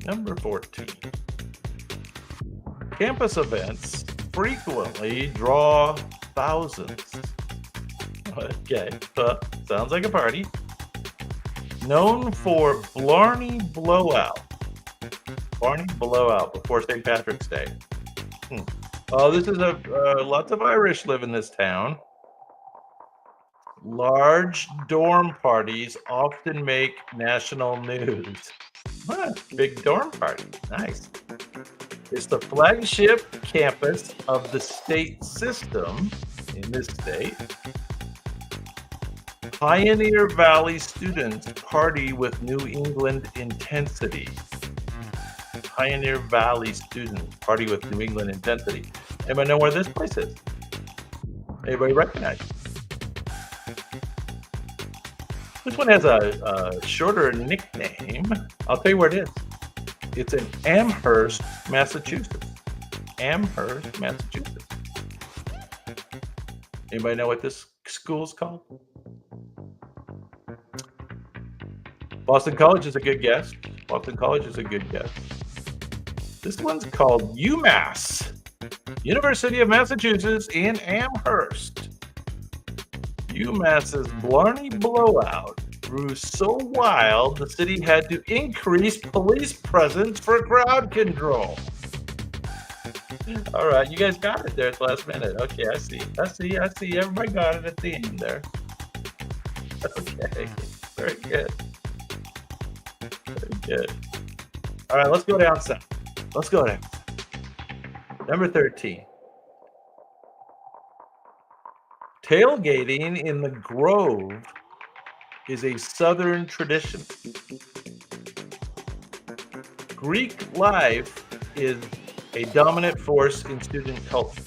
Number 14. Campus events frequently draw thousands. Okay, sounds like a party. Known for Blarney Blowout. Barney Blowout before St. Patrick's Day. Oh, this is lots of Irish live in this town. Large dorm parties often make national news. Big dorm party. Nice. It's the flagship campus of the state system in this state. Pioneer Valley students party with New England intensity. Pioneer Valley students party with New England intensity. Anybody know where this place is? Anybody recognize it? This one has a shorter nickname. I'll tell you where it is. It's in Amherst, Massachusetts. Amherst, Massachusetts. Anybody know what this school is called? Boston College is a good guess. Boston College is a good guess. This one's called UMass, University of Massachusetts in Amherst. UMass's Blarney blowout grew so wild the city had to increase police presence for crowd control. All right, you guys got it there at the last minute. Okay, I see. Everybody got it at the end there. Okay, very good. Very good. All right, let's go down some. Let's go down. Number 13. Tailgating in the Grove is a Southern tradition. Greek life is a dominant force in student culture.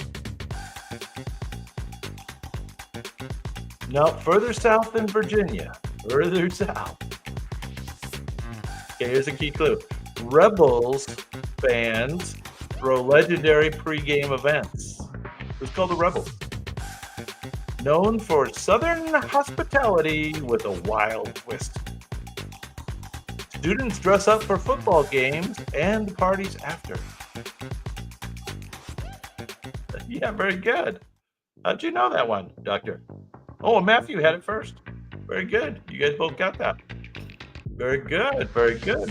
Now, further south than Virginia, further south. Okay, here's a key clue. Rebels fans throw legendary pregame events. It's called the Rebels. Known for Southern hospitality with a wild twist. Students dress up for football games and parties after. Yeah, very good. How'd you know that one, Doctor? Oh, Matthew had it first. Very good. You guys both got that. Very good. Very good.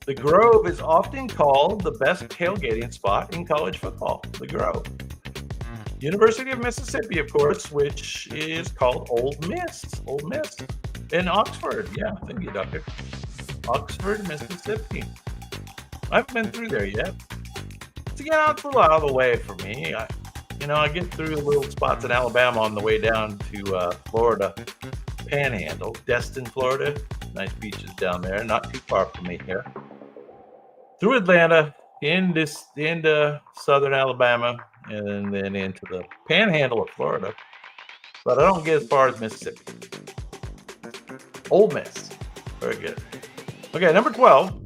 The Grove is often called the best tailgating spot in college football. The Grove. University of Mississippi, of course, which is called Ole Miss. Ole Miss. In Oxford. Yeah, thank you, Doctor. Oxford, Mississippi. I haven't been through there yet. It's a little out of the way for me. I get through little spots in Alabama on the way down to Florida Panhandle, Destin, Florida. Nice beaches down there, not too far from me here. Through Atlanta, into southern Alabama, and then into the Panhandle of Florida. But I don't get as far as Mississippi. Ole Miss, very good. Okay, number 12.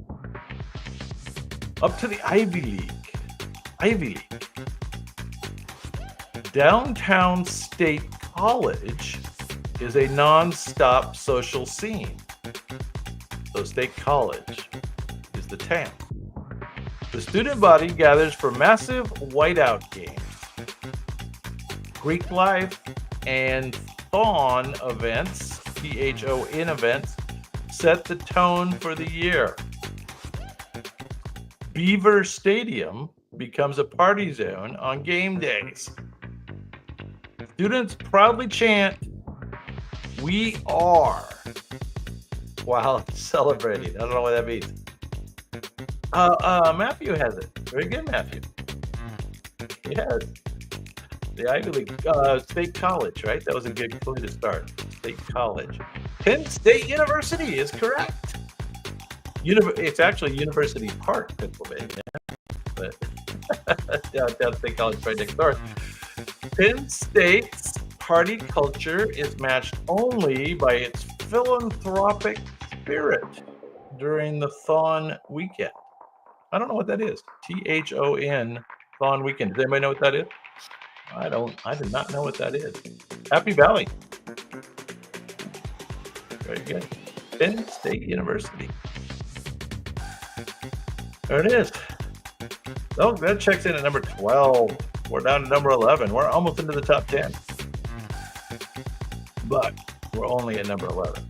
Up to the Ivy League. Ivy League. Downtown State College is a non-stop social scene. So State College is the town. The student body gathers for massive whiteout games, Greek life, and Thon events, Thon events, set the tone for the year. Beaver Stadium becomes a party zone on game days. Students proudly chant, "We are," while celebrating. I don't know what that means. Matthew has it. Very good, Matthew. Yes. The Ivy League, State College, right? That was a good clue to start. State College. Penn State University is correct. It's actually University Park, Pennsylvania. But downtown State College right next door. Penn State's party culture is matched only by its philanthropic spirit during the Thon weekend. I don't know what that is. Thon, Thon weekend. Does anybody know what that is? I do not know what that is. Happy Valley. Very good. Penn State University. There it is. Oh, that checks in at number 12. We're down to number 11. We're almost into the top 10. But we're only at number 11.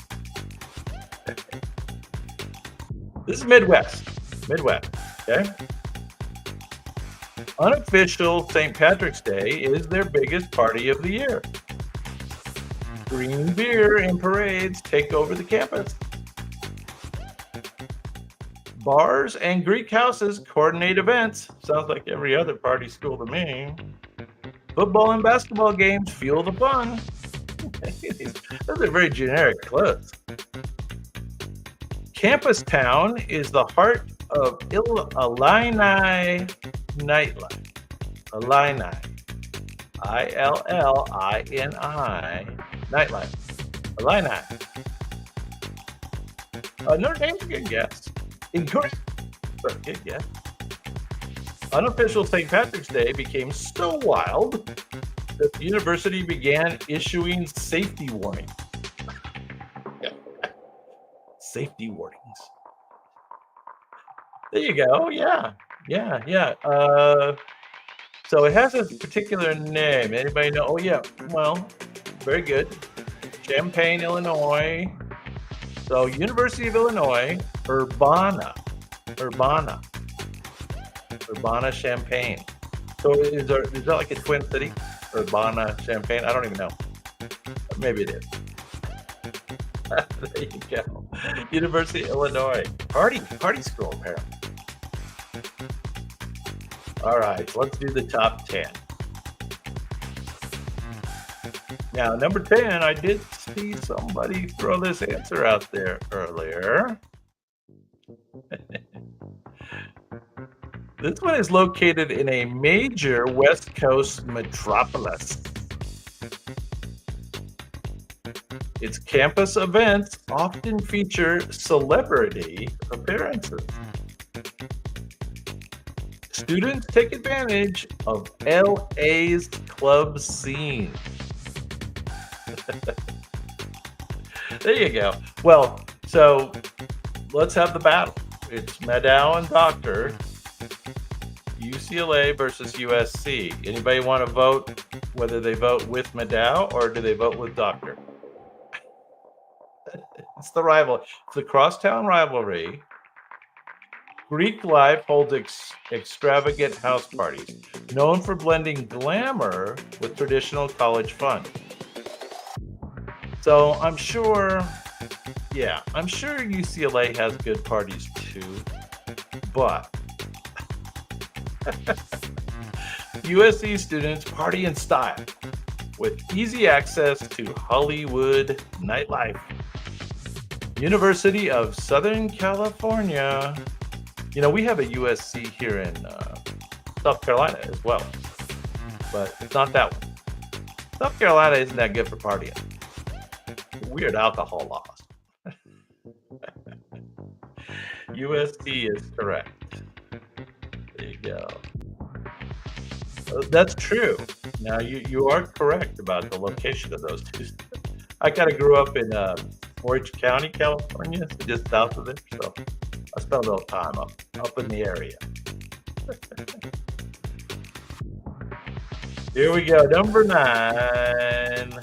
This is Midwest. Okay? Unofficial St. Patrick's Day is their biggest party of the year. Green beer and parades take over the campus. Bars and Greek houses coordinate events. Sounds like every other party school to me. Football and basketball games fuel the fun. Those are very generic clubs. Campus Town is the heart of Illini nightlife. Illini. Illini Nightlife. Illini. Notre Dame's a good guess. Incorrect. But good guess. Unofficial St. Patrick's Day became so wild that the university began issuing safety warnings. Safety warnings. There you go. Yeah. So it has a particular name. Anybody know? Oh, yeah. Well, very good. Champaign, Illinois. So University of Illinois, Urbana, Champaign. So is that like a twin city? Urbana, Champaign? I don't even know. Maybe it is. There you go. University of Illinois. Party school, apparently. All right, let's do the top 10. Now, number 10, I did see somebody throw this answer out there earlier. This one is located in a major West Coast metropolis. Its campus events often feature celebrity appearances. Students take advantage of LA's club scene. There you go. Well, so let's have the battle. It's Maddow and Doctor. UCLA versus USC. Anybody want to vote whether they vote with Maddow or do they vote with Doctor? It's the rival. It's the crosstown rivalry. Greek life holds extravagant house parties, known for blending glamour with traditional college fun. So I'm sure UCLA has good parties too, but USC students party in style with easy access to Hollywood nightlife. University of Southern California. You know, we have a USC here in South Carolina as well, but it's not that one. South Carolina isn't that good for partying. Weird alcohol laws. USC is correct. There you go. That's true. Now, you are correct about the location of those two. I kind of grew up in Orange County, California, so just south of it. So I spent a little time up in the area. Here we go. Number nine.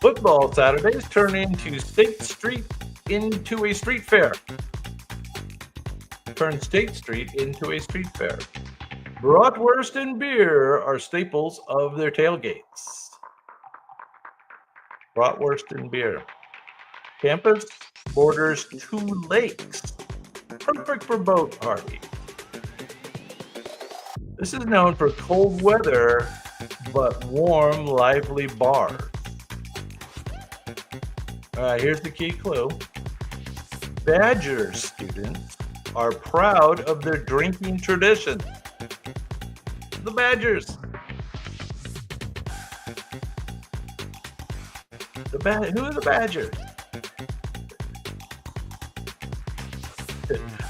Football Saturdays turn into State Street into a street fair. Turn State Street into a street fair. Bratwurst and beer are staples of their tailgates. Bratwurst and beer. Campus borders two lakes. Perfect for boat parties. This is known for cold weather, but warm, lively bars. All right, here's the key clue. Badger students are proud of their drinking tradition. The Badgers. Who are the Badgers?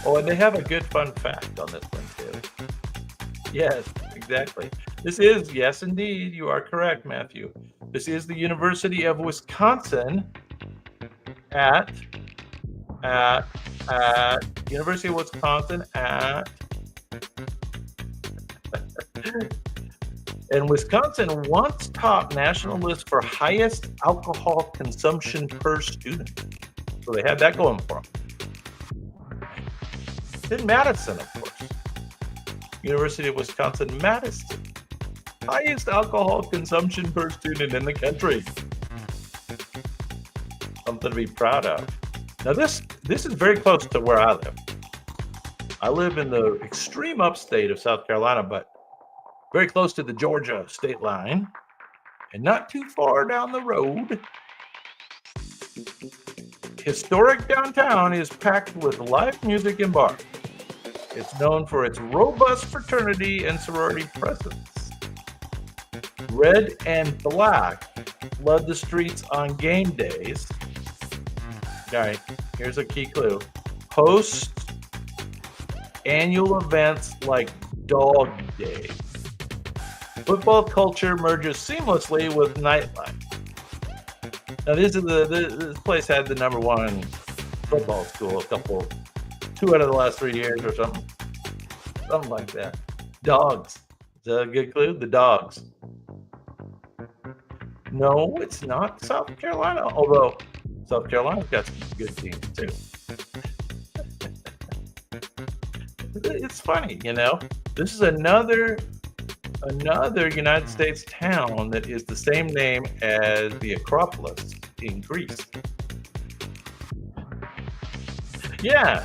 Oh, and they have a good fun fact on this one too. Yes, exactly. This is, yes, indeed, you are correct, Matthew. This is the University of Wisconsin at University of Wisconsin at and Wisconsin once topped national list for highest alcohol consumption per student. So they had that going for them. In Madison, of course. University of Wisconsin, Madison. Highest alcohol consumption per student in the country. Something to be proud of. Now this is very close to where I live. I live in the extreme upstate of South Carolina, but very close to the Georgia state line, and not too far down the road. Historic downtown is packed with live music and bars. It's known for its robust fraternity and sorority presence. Red and black flood the streets on game days. Okay, here's a key clue. Host annual events like Dog Day. Football culture merges seamlessly with nightlife. Now, this place had the #1 football school two out of the last 3 years or something like that. Dogs. Is that a good clue? The Dogs. No, it's not South Carolina, although South Carolina's got some good teams too. It's funny, you know. This is another United States town that is the same name as the Acropolis in Greece. Yeah,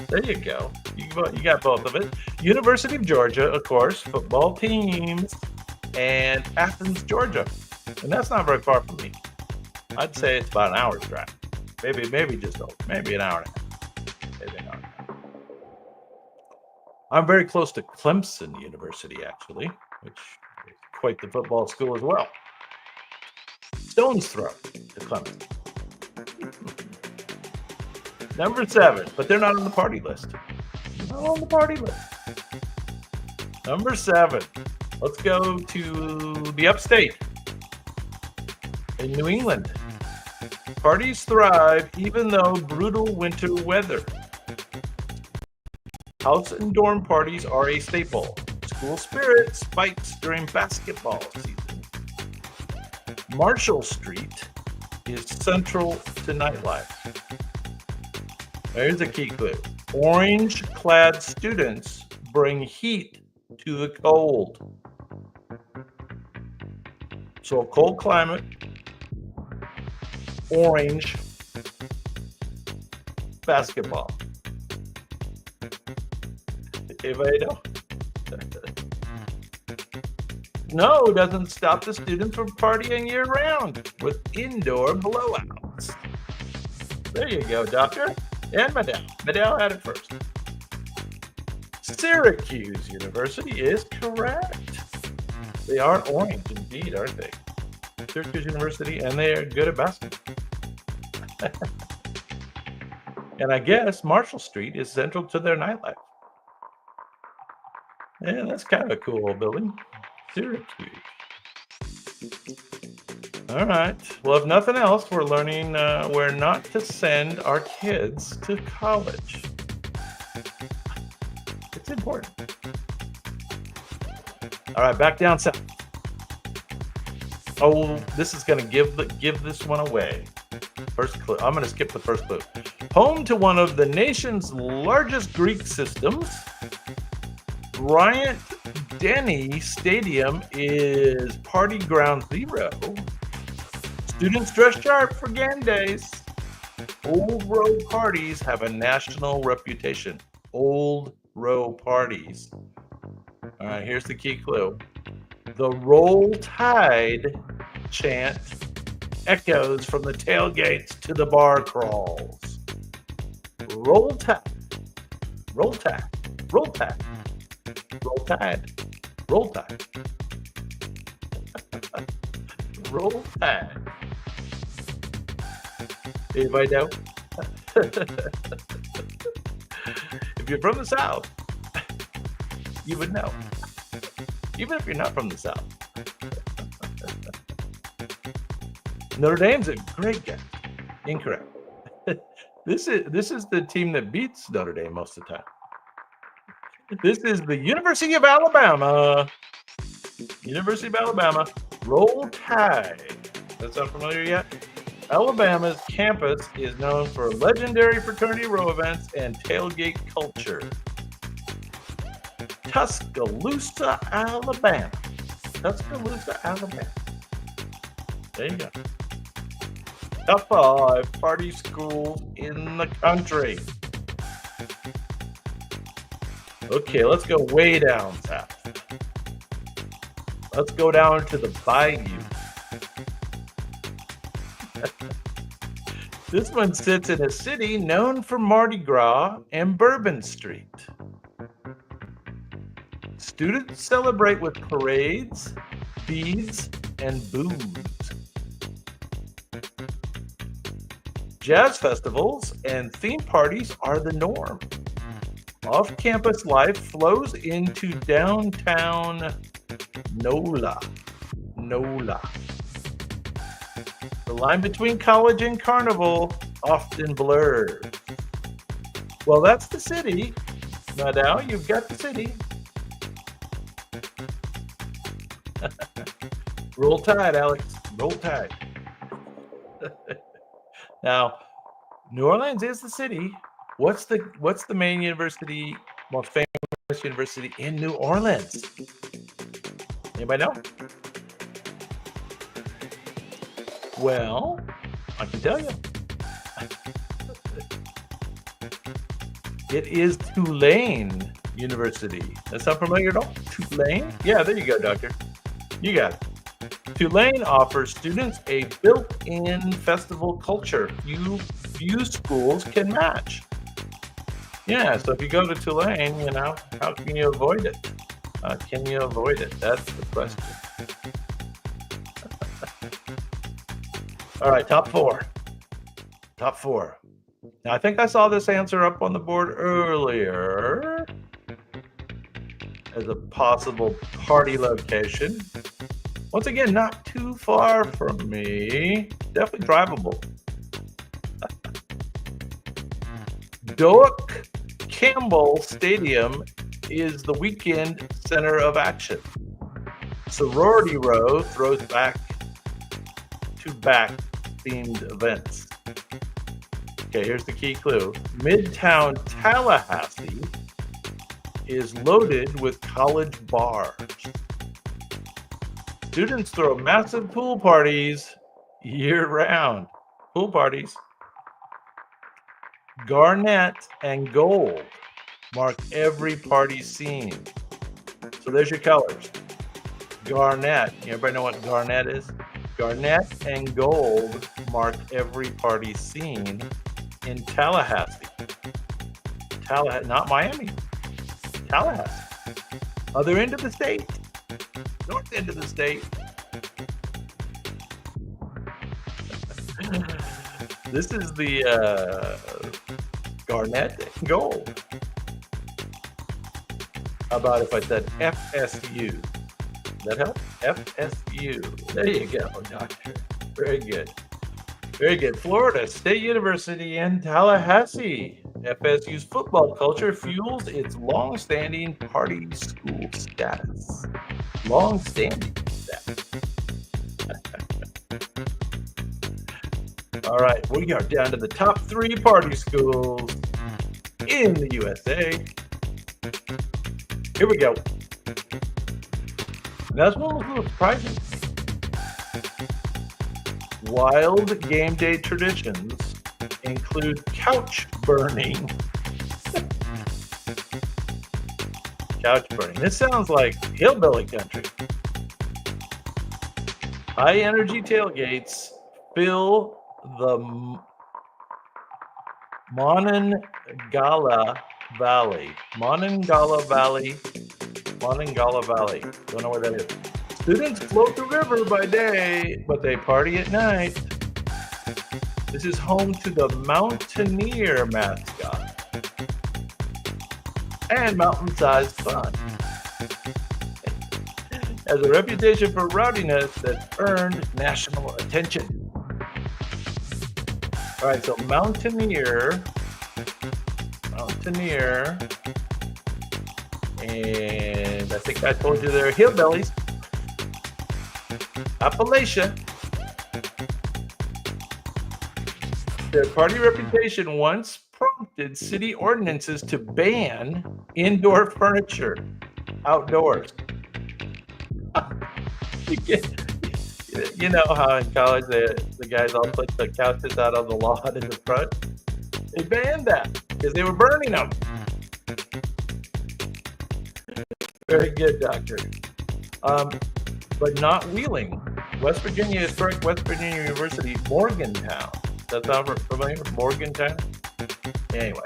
there you go. You got both of it. University of Georgia, of course, football teams, and Athens, Georgia. And that's not very far from me. I'd say it's about an hour's drive. Maybe just over. Maybe an hour and a half. Maybe an hour and a half. I'm very close to Clemson University, actually, which is quite the football school as well. Stone's throw to Clemson. Number 7, but they're not on the party list. Not on the party list. Number 7. Let's go to the upstate. In New England. Parties thrive even though brutal winter weather. House and dorm parties are a staple. School spirit spikes during basketball season. Marshall Street is central to nightlife. There's a key clue. Orange-clad students bring heat to the cold. So a cold climate, orange, basketball. Anybody know? No, it doesn't stop the students from partying year-round with indoor blowouts. There you go, Doctor. And Madel. Madel had it first. Syracuse University is correct. They are orange indeed, aren't they? Syracuse University, and they are good at basketball. And I guess Marshall Street is central to their nightlife. Yeah, that's kind of a cool old building. Syracuse. All right. Well, if nothing else, we're learning where not to send our kids to college. It's important. All right, back down south. Oh, this is going to give this one away. First clue. I'm going to skip the first clue. Home to one of the nation's largest Greek systems, Bryant Denny Stadium is party ground zero. Students dress sharp for game days. Old row parties have a national reputation. Old row parties. All right, here's the key clue. The Roll Tide chant echoes from the tailgates to the bar crawls. Roll Tide. Roll Tide. Roll Tide. Roll Tide. Roll Tide. Roll Tide. Anybody know? If you're from the South, you would know. Even if you're not from the South. Notre Dame's a great guy. Incorrect. This is the team that beats Notre Dame most of the time. This is the University of Alabama. University of Alabama. Roll Tide. That sound familiar yet? Alabama's campus is known for legendary fraternity row events and tailgate culture. Tuscaloosa, Alabama. Tuscaloosa, Alabama. There you go. Top 5 party schools in the country. Okay, let's go way down south. Let's go down to the Bayou. This one sits in a city known for Mardi Gras and Bourbon Street. Students celebrate with parades, beads, and booze. Jazz festivals and theme parties are the norm. Off-campus life flows into downtown NOLA. The line between college and carnival often blurred. Well, that's the city. Now you've got the city. Roll Tide, Alex. Roll Tide. Now, New Orleans is the city. What's the main university, most famous university in New Orleans? Anybody know? Well, I can tell you. It is Tulane University. That sound familiar at all? Tulane? Yeah, there you go, doctor. You got it. Tulane offers students a built-in festival culture few schools can match. Yeah, so if you go to Tulane, how can you avoid it? Can you avoid it? That's the question. All right, top four. Now, I think I saw this answer up on the board earlier as a possible party location. Once again, not too far from me. Definitely drivable. Doak Campbell Stadium is the weekend center of action. Sorority Row throws back themed events. Okay, here's the key clue. Midtown Tallahassee is loaded with college bars. Students throw massive pool parties year-round. Pool parties. Garnet and gold mark every party scene. So there's your colors. Garnet. Everybody know what garnet is? Garnet and gold mark every party scene in Tallahassee. Not Miami. Tallahassee. Other end of the state. North end of the state. This is the garnet and gold. How about if I said FSU? That help? FSU. There you go, doctor. Very good. Very good. Florida State University in Tallahassee. FSU's football culture fuels its long-standing party school status. Long-standing status. All right, we are down to the top 3 party schools in the USA. Here we go. That's one was a little surprising. Wild game day traditions include couch burning. Couch burning. This sounds like hillbilly country. High energy tailgates fill the Monongahela Valley. Monongahela Valley. Don't know where that is. Students float the river by day, but they party at night. This is home to the Mountaineer mascot and mountain-sized fun. Has a reputation for rowdiness that earned national attention. All right, so Mountaineer, and I think I told you they're hillbillies. Appalachia. Their party reputation once prompted city ordinances to ban indoor furniture outdoors. You know how in college the guys all put the couches out on the lawn in the front? They banned that because they were burning them. Very good, doctor. But not Wheeling. West Virginia Historic West Virginia University, Morgantown. That sound familiar? Morgantown? Anyway,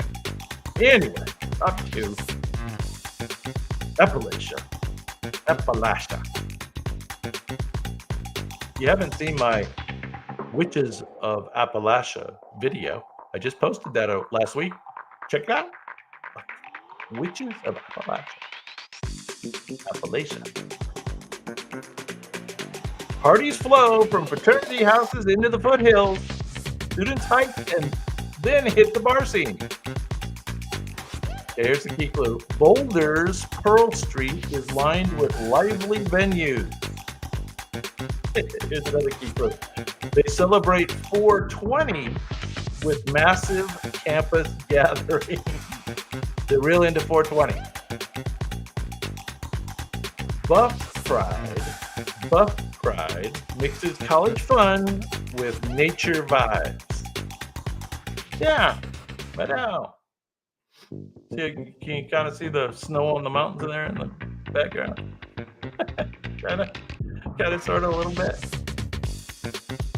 up to Appalachia. you haven't seen my Witches of Appalachia video, I just posted that last week. Check it out. Witches of Appalachia. Parties flow from fraternity houses into the foothills. Students hike and then hit the bar scene. Here's the key clue. Boulder's Pearl Street is lined with lively venues. Here's another key clue. They celebrate 420 with massive campus gatherings. They're real into 420. Buff Pride mixes college fun with nature vibes. Yeah, I know. See, can you kind of see the snow on the mountains in there in the background? kind of, sort of a little bit.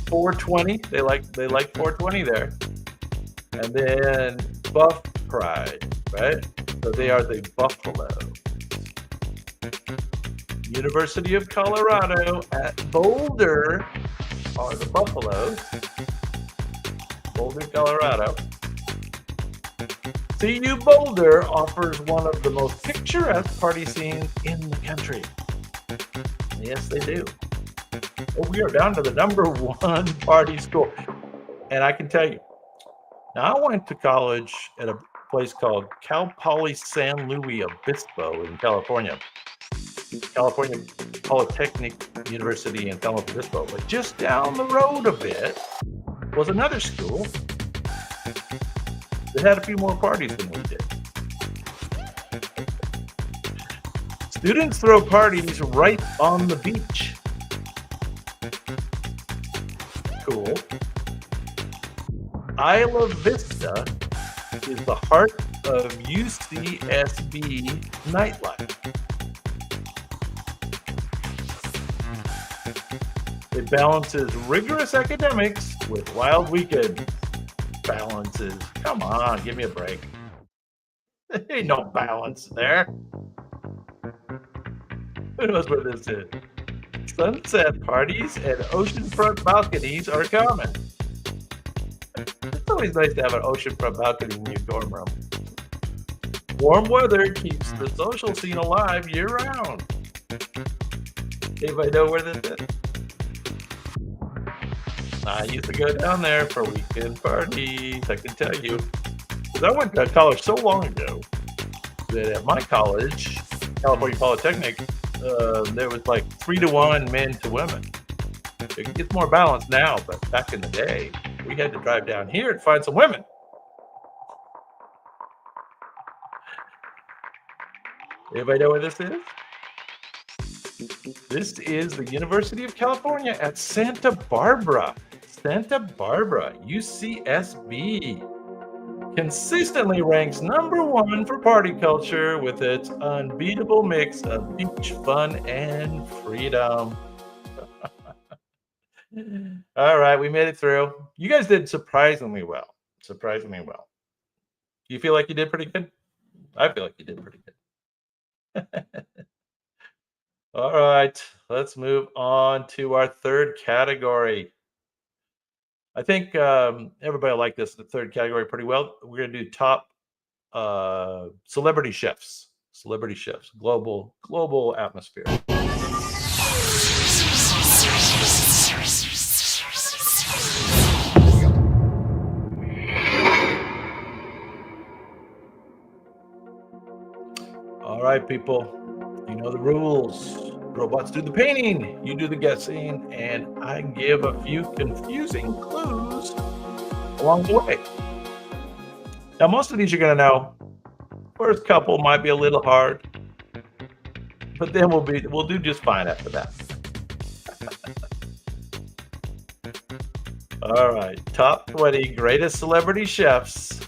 420, they like 420 there. And then Buff Pride, right? So they are the Buffalo. University of Colorado at Boulder are the Buffaloes. Boulder, Colorado. CU Boulder offers one of the most picturesque party scenes in the country. Yes, they do. Well, we are down to the #1 party school. And I can tell you, now I went to college at a place called Cal Poly San Luis Obispo in California. California Polytechnic University in San Luis Obispo. But just down the road a bit was another school that had a few more parties than we did. Students throw parties right on the beach. Cool. Isla Vista is the heart of UCSB nightlife. It balances rigorous academics with wild weekends. Balances. Come on, give me a break. There ain't no balance there. Who knows where this is? Sunset parties and oceanfront balconies are common. It's always nice to have an oceanfront balcony in your dorm room. Warm weather keeps the social scene alive year-round. Anybody know where this is? I used to go down there for weekend parties, I can tell you. Because I went to college so long ago that at my college, California Polytechnic, there was like 3-to-1 men to women. It gets more balanced now, but back in the day, we had to drive down here to find some women. Anybody know where this is? This is the University of California at Santa Barbara. Santa Barbara, UCSB. Consistently ranks #1 for party culture with its unbeatable mix of beach fun and freedom. All right, we made it through. You guys did surprisingly well. Surprisingly well. You feel like you did pretty good? I feel like you did pretty good. All right, let's move on to our third category. I think everybody will like the third category pretty well. We're going to do top celebrity chefs. Celebrity chefs, global atmosphere. All right, people, you know the rules. Robots do the painting, you do the guessing, and I give a few confusing clues along the way. Now, most of these you're going to know. First couple might be a little hard, but then we'll do just fine after that. All right, top 20 greatest celebrity chefs.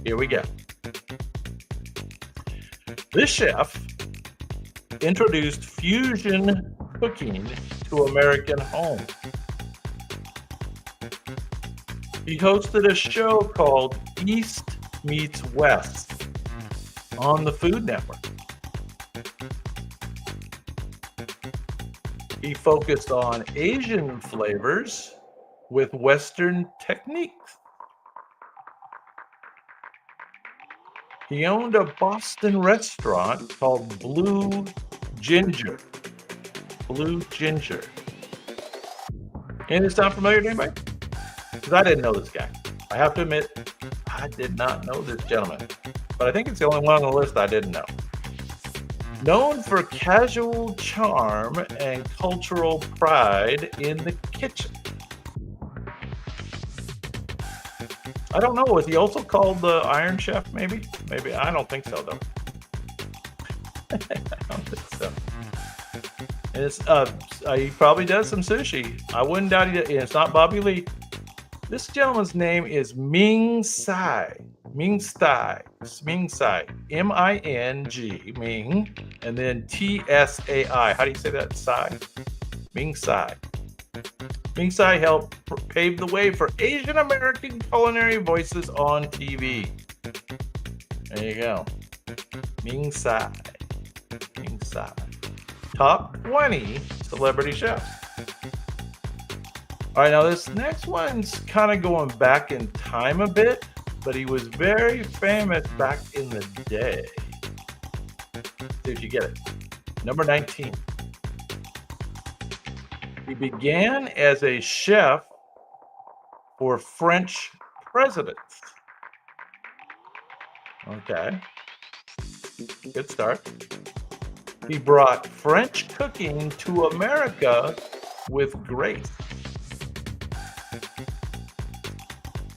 Here we go. This chef introduced fusion cooking to American homes. He hosted a show called East Meets West on the Food Network. He focused on Asian flavors with Western techniques. He owned a Boston restaurant called Blue Ginger. Blue Ginger. Any of this sound familiar to anybody? Because I didn't know this guy. I have to admit, I did not know this gentleman. But I think it's the only one on the list I didn't know. Known for casual charm and cultural pride in the kitchen. I don't know. Was he also called the Iron Chef, maybe? Maybe. I don't think so, though. I don't think so. It's, he probably does some sushi. I wouldn't doubt he does. It's not Bobby Lee. This gentleman's name is Ming Tsai. Ming Tsai. Ming Tsai. M-I-N-G. Ming. And then T-S-A-I. How do you say that? Tsai? Ming Tsai. Ming Tsai helped pave the way for Asian American culinary voices on TV. There you go. Ming Tsai. Ming Tsai. Top 20 celebrity chefs. All right, now this next one's kind of going back in time a bit, but he was very famous back in the day. See if you get it. Number 19. He began as a chef for French presidents. Okay. Good start. He brought French cooking to America with grace.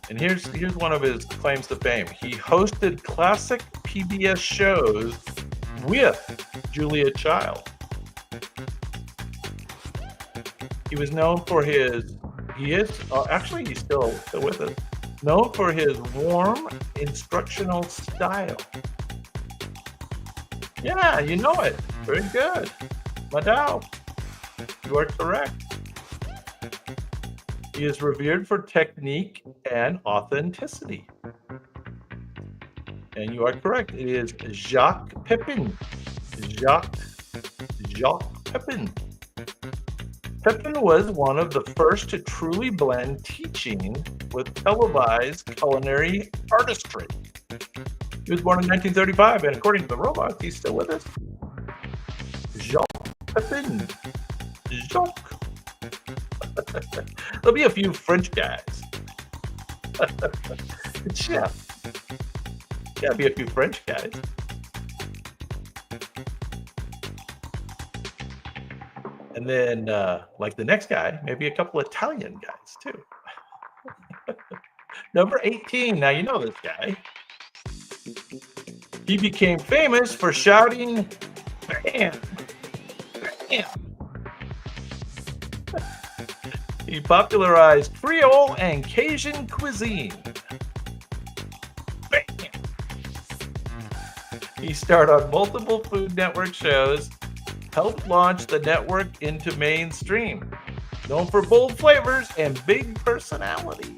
And here's one of his claims to fame. He hosted classic PBS shows with Julia Child. He was known for his, he's still with us, known for his warm instructional style. Yeah, you know it. Very good. Madao. You are correct. He is revered for technique and authenticity. And you are correct. It is Jacques Pepin. Jacques Pepin. Pepin was one of the first to truly blend teaching with televised culinary artistry. He was born in 1935, and according to the robots, he's still with us. Jacques Pepin. Jacques. There'll be a few French guys. Chef. Gotta be a few French guys. And then, like the next guy, maybe a couple Italian guys too. Number 18. Now you know this guy. He became famous for shouting, "Bam! Bam!" He popularized Creole and Cajun cuisine. Bam! He starred on multiple Food Network shows, helped launch the network into mainstream. Known for bold flavors and big personality.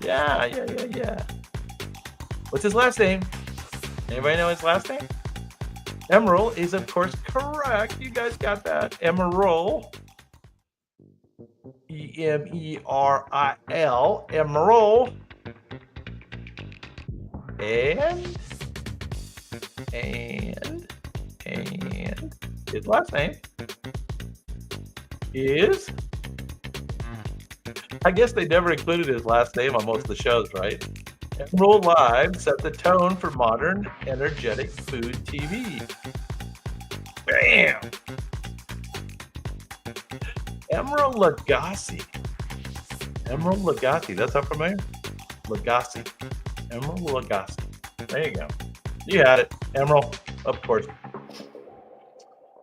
Yeah. What's his last name? Anybody know his last name? Emeril is, of course, correct. You guys got that. Emeril. E-M-E-R-I-L. Emeril. And his last name is, I guess they never included his last name on most of the shows, right? Emeril Live set the tone for modern, energetic food TV. Bam! Emeril Lagasse. Emeril Lagasse. That's not familiar? Lagasse. Emeril Lagasse. There you go. You had it. Emeril, of course.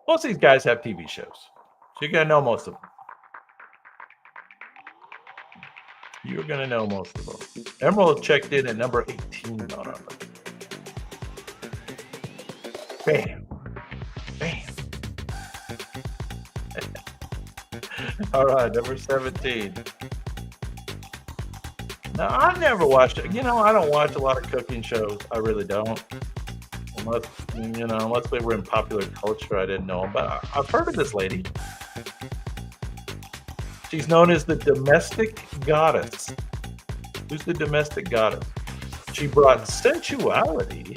Most of these guys have TV shows, so you're going to know most of them. You're going to know most of them. Emeril checked in at number 18 on our list. Bam. Bam. All right, number 17. Now, I've never watched it. You know, I don't watch a lot of cooking shows. I really don't. Unless unless they were in popular culture, I didn't know them. But I've heard of this lady. She's known as the domestic goddess. Who's the domestic goddess? She brought sensuality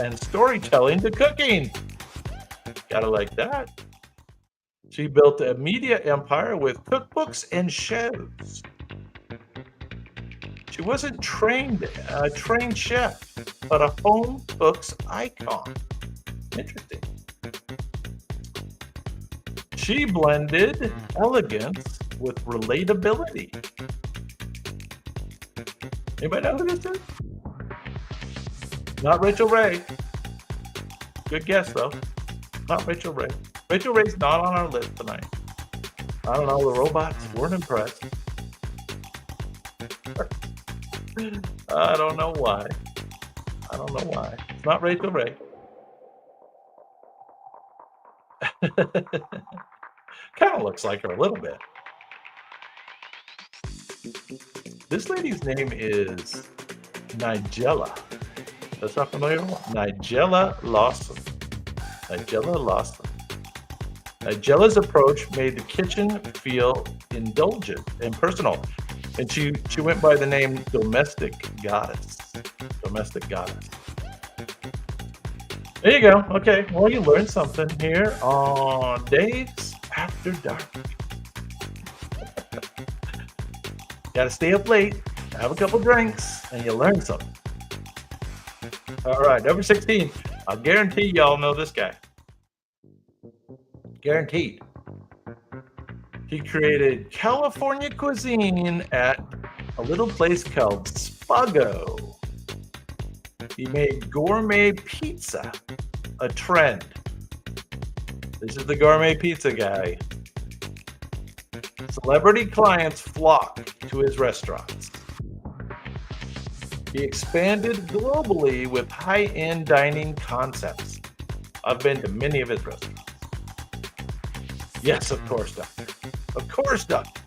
and storytelling to cooking. Gotta like that. She built a media empire with cookbooks and shows. She wasn't a trained chef, but a home cooks icon. Interesting. She blended elegance with relatability. Anybody know who this is? Not Rachel Ray. Good guess, though. Not Rachel Ray. Rachel Ray's not on our list tonight. I don't know, the robots weren't impressed. I don't know why. It's not Rachel Ray. Kind of looks like her a little bit. This lady's name is Nigella. That's not familiar? Nigella Lawson. Nigella's approach made the kitchen feel indulgent and personal. And she went by the name Domestic Goddess. There you go. Okay, well, you learned something here on Dave's After Dark. Got to stay up late, have a couple drinks, and you learn something. All right, number 16. I guarantee y'all know this guy. Guaranteed. He created California cuisine at a little place called Spago. He made gourmet pizza a trend. This is the gourmet pizza guy. Celebrity clients flock to his restaurants. He expanded globally with high-end dining concepts. I've been to many of his restaurants. Yes, of course, Doctor. Of course, Doctor.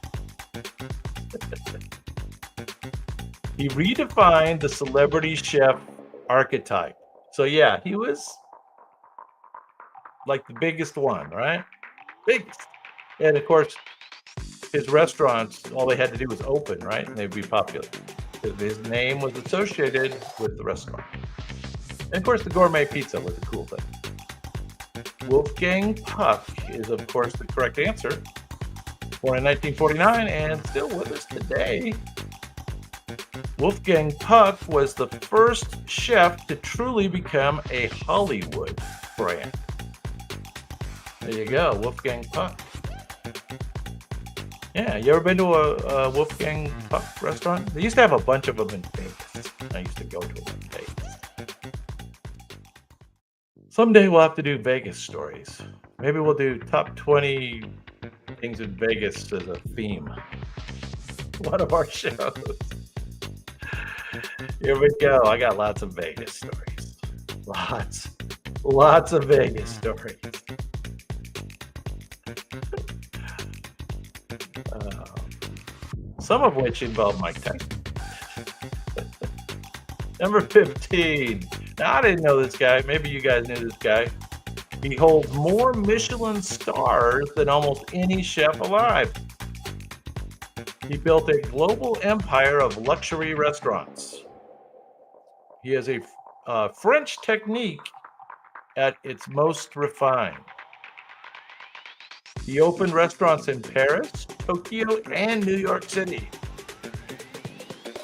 He redefined the celebrity chef archetype. So yeah, he was like the biggest one, right? Biggest. And of course, his restaurants, all they had to do was open, right? And they'd be popular. Because his name was associated with the restaurant. And of course, the gourmet pizza was a cool thing. Wolfgang Puck is, of course, the correct answer. Born in 1949 and still with us today. Wolfgang Puck was the first chef to truly become a Hollywood brand. There you go, Wolfgang Puck. Yeah, you ever been to a Wolfgang Puck restaurant? They used to have a bunch of them in Vegas. I used to go to them in Vegas. Someday we'll have to do Vegas stories. Maybe we'll do top 20 things in Vegas as a theme. One of our shows. Here we go. I got lots of Vegas stories. Lots of Vegas stories. Some of which involve Mike Tyson. Number 15. Now, I didn't know this guy. Maybe you guys knew this guy. He holds more Michelin stars than almost any chef alive. He built a global empire of luxury restaurants. He has a French technique at its most refined. He opened restaurants in Paris, Tokyo, and New York City.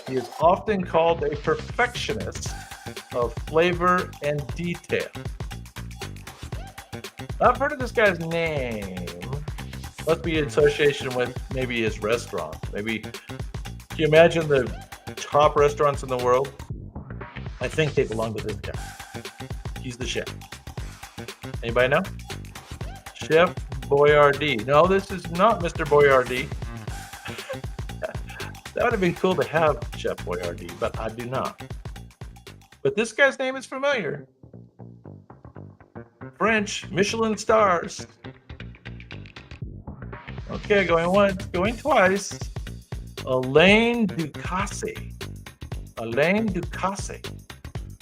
He is often called a perfectionist of flavor and detail. I've heard of this guy's name. Must be in association with maybe his restaurant. Maybe, can you imagine the top restaurants in the world? I think they belong to this guy. He's the chef. Anybody know? Chef Boyardee. No, this is not Mr. Boyardee. That would have been cool to have Chef Boyardee, but I do not. But this guy's name is familiar. French, Michelin stars. Okay, going once, going twice. Alain Ducasse.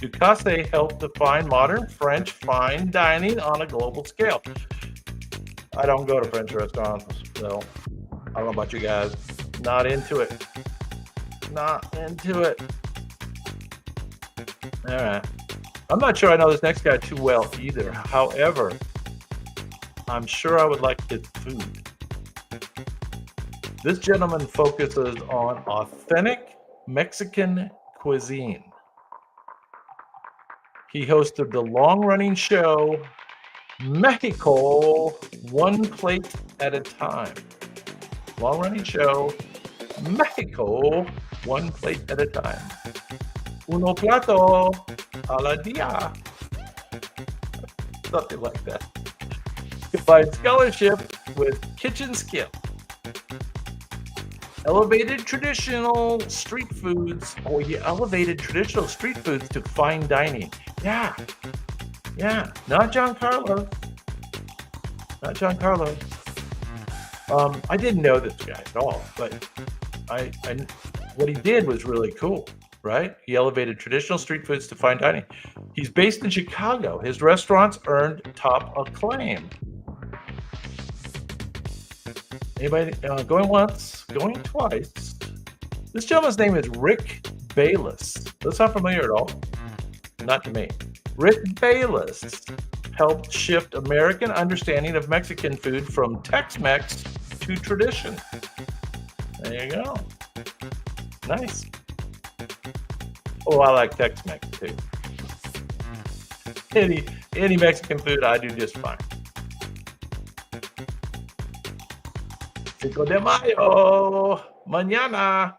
Ducasse helped define modern French fine dining on a global scale. I don't go to French restaurants, so I don't know about you guys. Not into it. Not into it. All right. I'm not sure I know this next guy too well either. However, I'm sure I would like his food. This gentleman focuses on authentic Mexican cuisine. He hosted the long-running show Mexico, One Plate at a Time. Long-running show Mexico, One Plate at a Time. Uno plato a la dia. Something like that. Combined scholarship with kitchen skill. Elevated traditional street foods. Oh, he elevated traditional street foods to fine dining. Yeah. Not Giancarlo. Not Giancarlo. I didn't know this guy at all, but I what he did was really cool, right? He elevated traditional street foods to fine dining. He's based in Chicago. His restaurants earned top acclaim. Anybody going once, going twice? This gentleman's name is Rick Bayless. That's not familiar at all. Not to me. Rick Bayless helped shift American understanding of Mexican food from Tex-Mex to tradition. There you go. Nice. Oh, I like Tex-Mex too. Any Mexican food, I do just fine. Cinco de Mayo, mañana.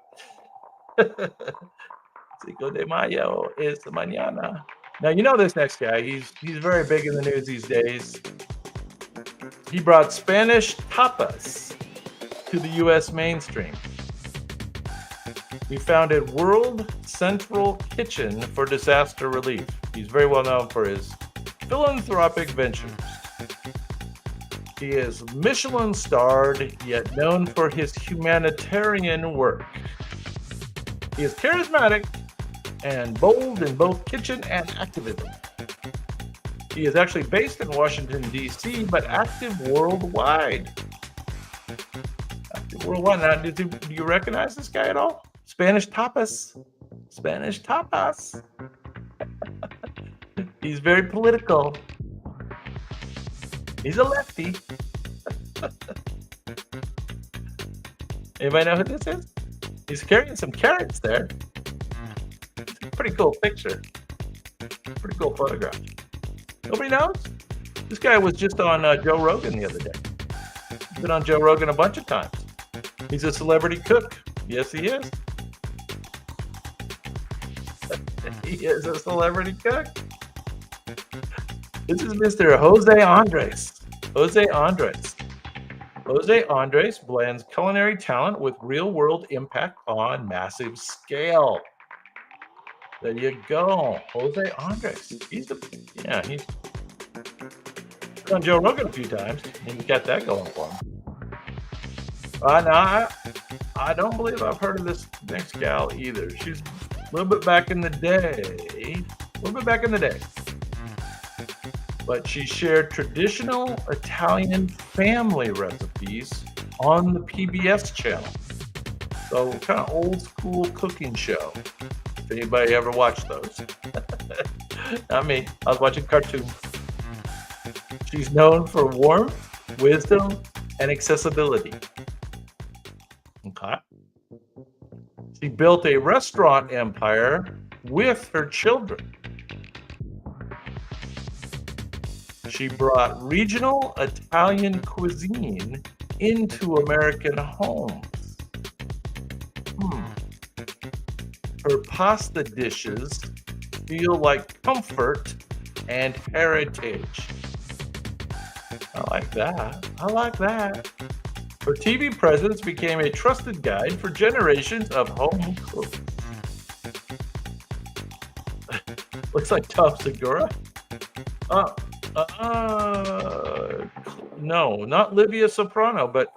Cinco de Mayo is mañana. Now, you know this next guy. He's very big in the news these days. He brought Spanish tapas to the U.S. mainstream. He founded World Central Kitchen for disaster relief. He's very well known for his philanthropic ventures. He is Michelin-starred, yet known for his humanitarian work. He is charismatic and bold in both kitchen and activism. He is actually based in Washington, D.C., but active worldwide. Active worldwide. Now, do you recognize this guy at all? Spanish tapas. Spanish tapas. He's very political. He's a lefty. Anybody know who this is? He's carrying some carrots there. It's a pretty cool picture. Pretty cool photograph. Nobody knows? This guy was just on Joe Rogan the other day. He's been on Joe Rogan a bunch of times. He's a celebrity cook. Yes, he is. He is a celebrity cook. This is Mr. Jose Andres. Jose Andres. Jose Andres blends culinary talent with real-world impact on massive scale. There you go, Jose Andres. He's on Joe Rogan a few times, and he's got that going for him. No, I don't believe I've heard of this next gal either. She's a little bit back in the day. But she shared traditional Italian family recipes on the PBS channel. So kind of old school cooking show. If anybody ever watched those. Not me. I was watching cartoons. She's known for warmth, wisdom, and accessibility. Okay. She built a restaurant empire with her children. She brought regional Italian cuisine into American homes. Her pasta dishes feel like comfort and heritage. I like that. Her TV presence became a trusted guide for generations of home cooks. Looks like Tom Segura. No, not Livia Soprano, but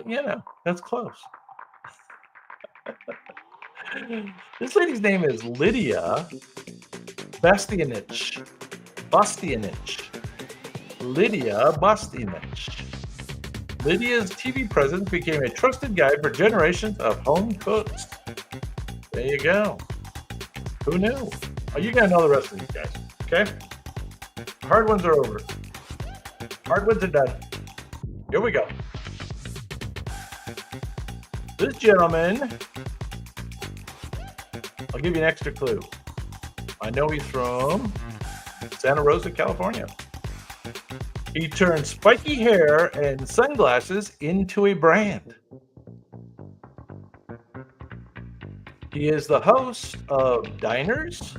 you know, that's close. This lady's name is Lydia Bastianich, Lydia Bastianich. Lydia's TV presence became a trusted guide for generations of home cooks. There you go. Who knew? Oh, you gotta know the rest of these guys, okay? Hard ones are over. Hard ones are done. Here we go. This gentleman, I'll give you an extra clue. I know he's from Santa Rosa, California. He turned spiky hair and sunglasses into a brand. He is the host of diners,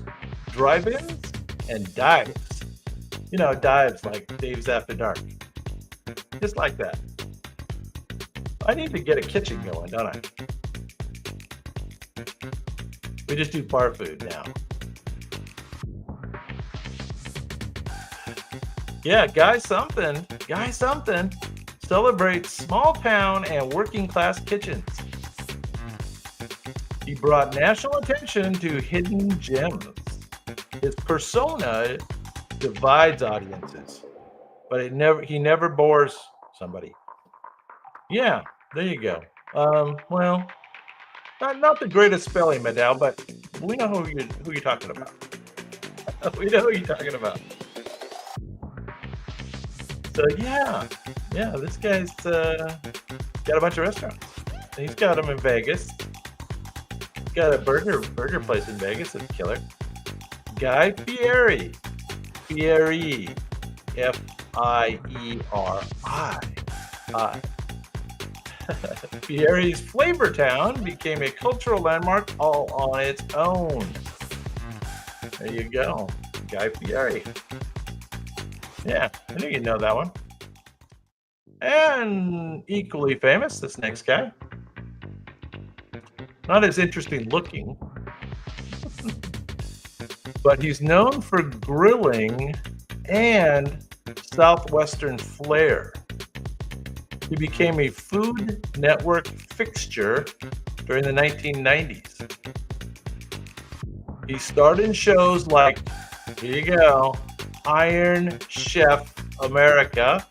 drive-ins, and dives. You know, dives like Dave's After Dark. Just like that. I need to get a kitchen going, don't I? We just do bar food now. Yeah, Guy something celebrates small town and working class kitchens. He brought national attention to hidden gems. His persona divides audiences, but he never bores somebody. Yeah, there you go. Well, not the greatest spelling, Madal, but we know who you're talking about. We know who you're talking about. So yeah, this guy's got a bunch of restaurants. He's got them in Vegas. He's got a burger place in Vegas that's killer. Guy Fieri, F-I-E-R-I. Fieri's Flavor Town became a cultural landmark all on its own. There you go, Guy Fieri. Yeah, I knew you'd know that one. And equally famous, this next guy. Not as interesting looking, but he's known for grilling and Southwestern flair. He became a Food Network fixture during the 1990s. He starred in shows like, here you go, Iron Chef America.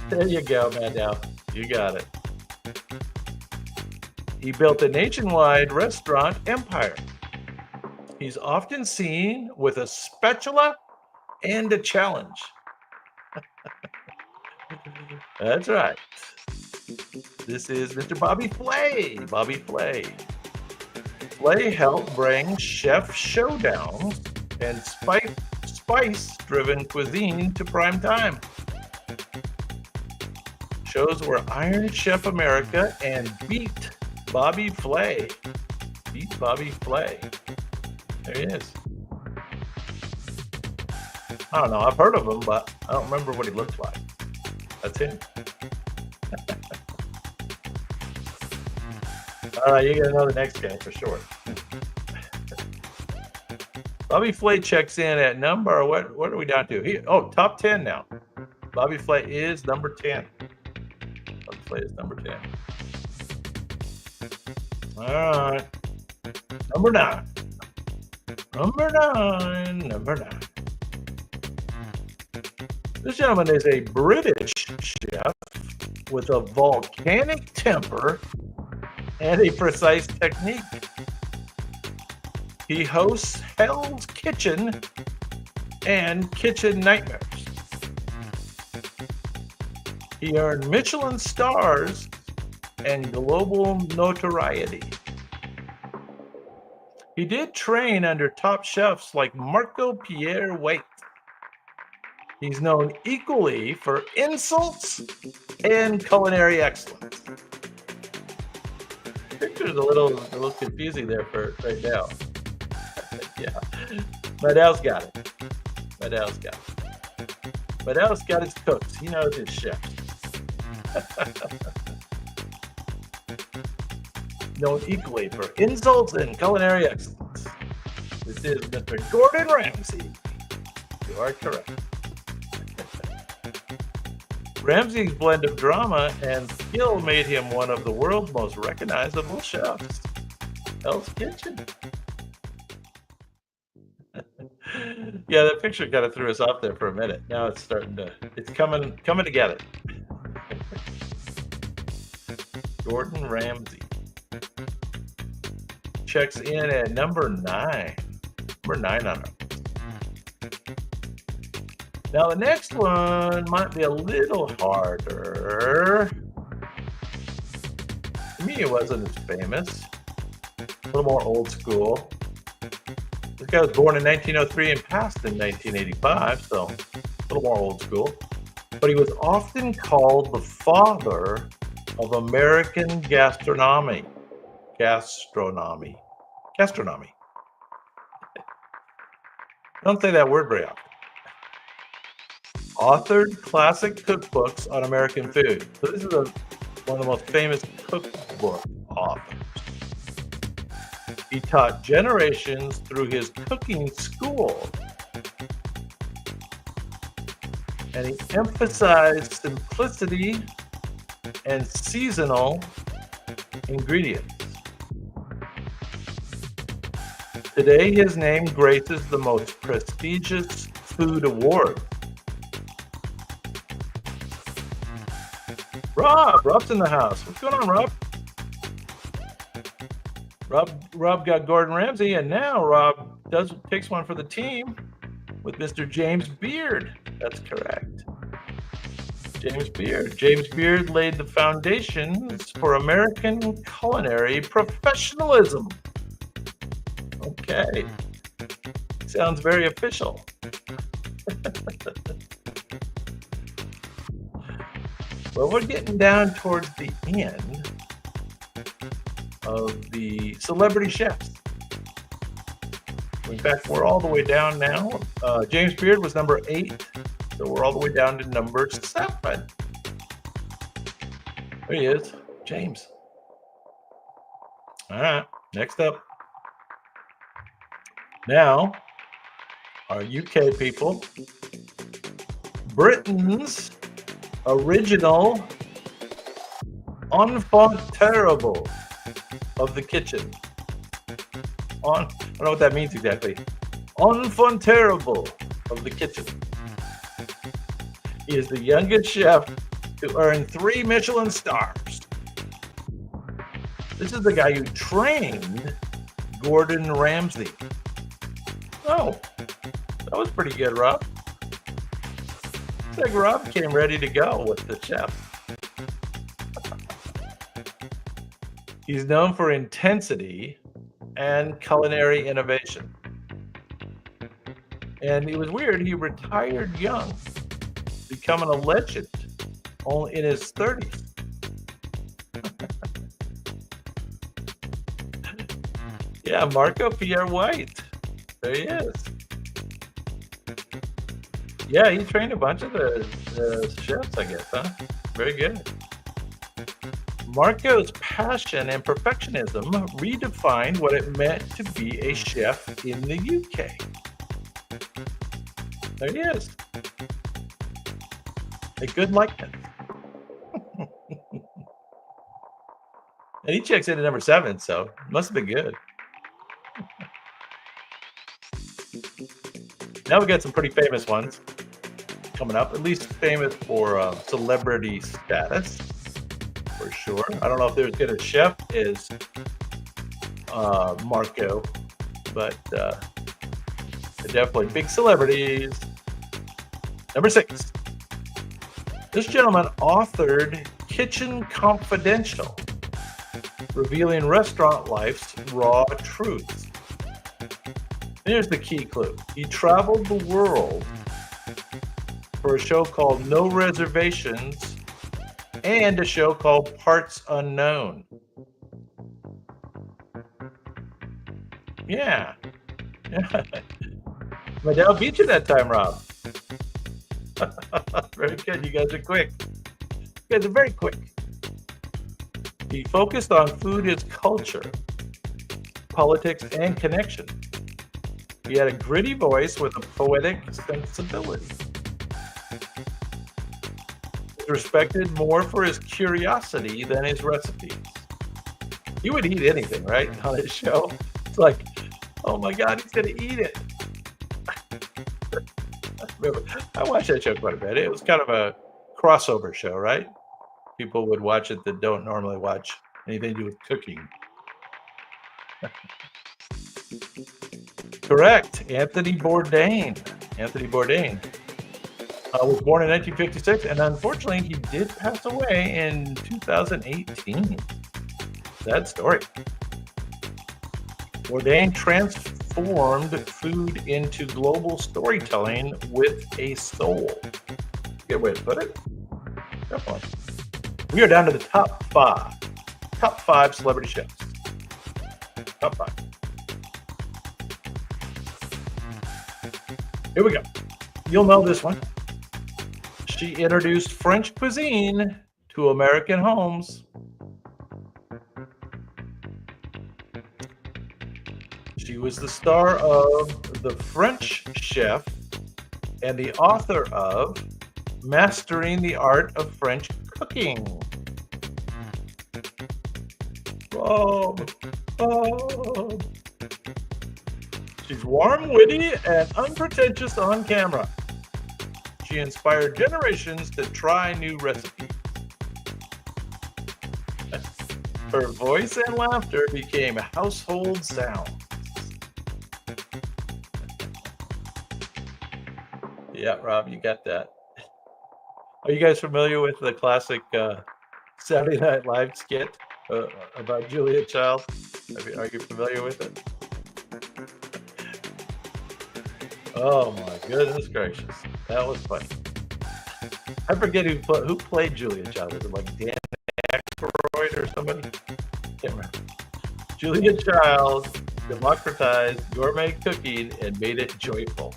There you go, Mandel. You got it. He built a nationwide restaurant empire. He's often seen with a spatula and a challenge. That's right. This is Mr. Bobby Flay. Bobby Flay. Flay helped bring Chef Showdown and spice-driven cuisine to prime time. Shows were Iron Chef America and Beat Bobby Flay. Beat Bobby Flay. There he is. I don't know. I've heard of him, but I don't remember what he looked like. That's him. All right, you're going to know the next guy for sure. Bobby Flay checks in at number, what are we down to? Top 10 now. Bobby Flay is number 10. Bobby Flay is number 10. All right. Number 9. This gentleman is a British chef with a volcanic temper and a precise technique. He hosts Hell's Kitchen and Kitchen Nightmares. He earned Michelin stars and global notoriety. He did train under top chefs like Marco Pierre White. He's known equally for insults and culinary excellence. Picture's a little confusing there for right now. Yeah, Madal's got it. Madal's got his cooks. He knows his chefs. Known equally for insults and culinary excellence. This is Mr. Gordon Ramsay. You are correct. Ramsay's blend of drama and skill made him one of the world's most recognizable chefs. Hell's Kitchen. Yeah, that picture kind of threw us off there for a minute. Now it's coming together. Gordon Ramsay checks in at number 9. Number 9 on it. Now the next one might be a little harder. To me, it wasn't as famous. A little more old school. This guy was born in 1903 and passed in 1985, so a little more old school. But he was often called the father of American gastronomy. Don't say that word very often. Authored classic cookbooks on American food. So this is one of the most famous cookbook authors. He taught generations through his cooking school. And he emphasized simplicity and seasonal ingredients. Today, his name graces the most prestigious food award. Rob's in the house. What's going on, Rob? Rob got Gordon Ramsay, and now Rob takes one for the team with Mr. James Beard. That's correct. James Beard. James Beard laid the foundations for American culinary professionalism. Okay. Sounds very official. Well, we're getting down towards the end of the celebrity chefs. In fact, we're all the way down now. James Beard was number 8, so we're all the way down to number 7. There he is, James. All right, next up. Now, our UK people, Britain's original enfant terrible of the kitchen. I don't know what that means exactly. Enfant terrible of the kitchen. He is the youngest chef to earn 3 Michelin stars. This is the guy who trained Gordon Ramsay. Oh, that was pretty good, Rob. Looks like Rob came ready to go with the chef. He's known for intensity and culinary innovation. And it was weird, he retired young, becoming a legend only in his 30s. Yeah, Marco Pierre White. There he is. Yeah, he trained a bunch of the chefs, I guess, huh? Very good. Marco's passion and perfectionism redefined what it meant to be a chef in the UK. There he is. A good likeness. And he checks in at number 7, so must have been good. Now we got some pretty famous ones coming up, at least famous for celebrity status, for sure. I don't know if they're as good a chef as Marco, but they're definitely big celebrities. Number 6. This gentleman authored Kitchen Confidential, revealing restaurant life's raw truths. Here's the key clue. He traveled the world for a show called No Reservations and a show called Parts Unknown. Yeah. My dad beat you that time, Rob. Very good. You guys are quick. You guys are very quick. He focused on food as culture, politics, and connection. He had a gritty voice with a poetic sensibility. He was respected more for his curiosity than his recipes. He would eat anything, right, on his show. It's like, oh my God, he's going to eat it. I watched that show quite a bit. It was kind of a crossover show, right? People would watch it that don't normally watch anything to do with cooking. Correct. Anthony Bourdain. Anthony Bourdain was born in 1956, and unfortunately, he did pass away in 2018. Sad story. Bourdain transformed food into global storytelling with a soul. Good way to put it. Definitely. We are down to the top five. Top five celebrity chefs. Top five. Here we go. You'll know this one. She introduced French cuisine to American homes. She was the star of The French Chef and the author of Mastering the Art of French Cooking. Bob. She's warm, witty, and unpretentious on camera. She inspired generations to try new recipes. Her voice and laughter became household sounds. Yeah, Rob, you got that. Are you guys familiar with the classic Saturday Night Live skit about Julia Child? Are you familiar with it? Oh my goodness gracious, that was funny. I forget who played Julia Child. Was it like Dan Aykroyd or somebody? Can't remember. Julia Child democratized gourmet cooking and made it joyful.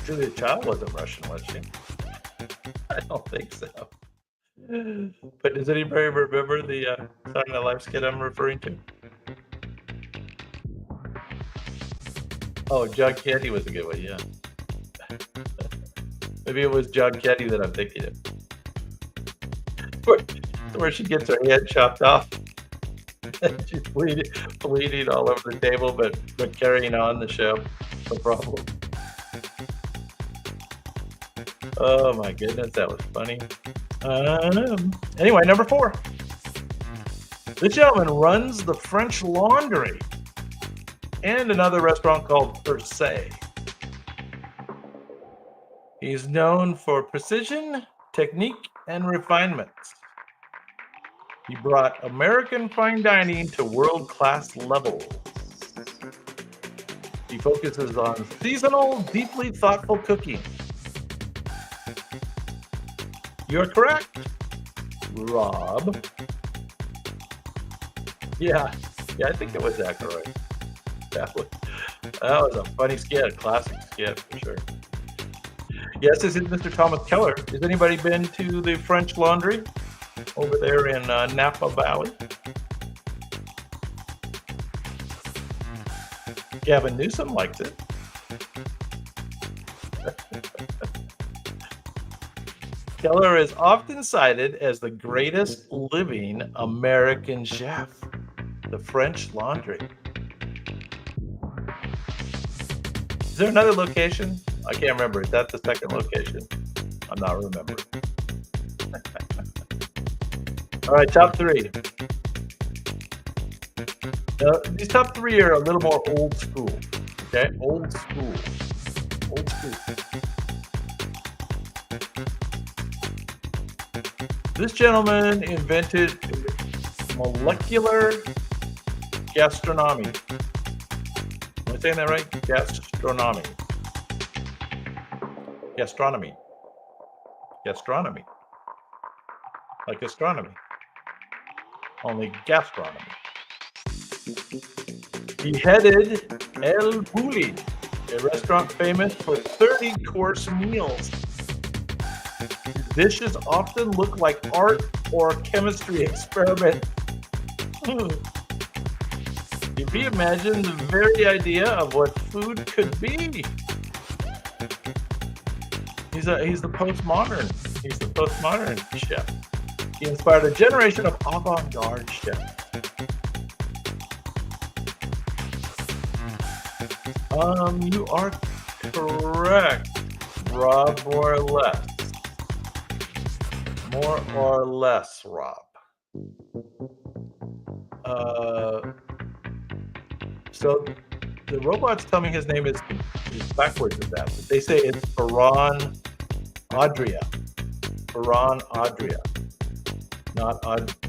Julia Child wasn't Russian, was she? I don't think so. But does anybody remember the Saturday Night Live skit I'm referring to? Oh, John Candy was a good one, yeah. Maybe it was John Candy that I'm thinking of. Where she gets her head chopped off. And she's bleeding all over the table, but carrying on the show. No problem. Oh my goodness, that was funny. Anyway, number 4. This gentleman runs the French Laundry and another restaurant called Per Se. He's known for precision, technique, and refinement. He brought American fine dining to world-class levels. He focuses on seasonal, deeply thoughtful cooking. You're correct, Rob. Yeah, I think it was Aykroyd. That was a funny skit, a classic skit for sure. Yes, this is Mr. Thomas Keller. Has anybody been to the French Laundry over there in Napa Valley? Gavin Newsom likes it. Keller is often cited as the greatest living American chef. The French Laundry. Is there another location? I can't remember. Is that the second location? I'm not remembering. All right, top 3. Now, these top 3 are a little more old school. Okay, old school. This gentleman invented molecular gastronomy. Am I saying that right? Gastronomy. Like astronomy. Only gastronomy. He headed El Bulli, a restaurant famous for 30-course meals. His dishes often look like art or chemistry experiments. If you imagine the very idea of what food could be. He's the postmodern. He's the postmodern chef. He inspired a generation of avant-garde chefs. You are correct, Rob, more or less. More or less, Rob. So the robots tell me his name is backwards of that, but they say it's Ferran Adria. Ferran Adria, not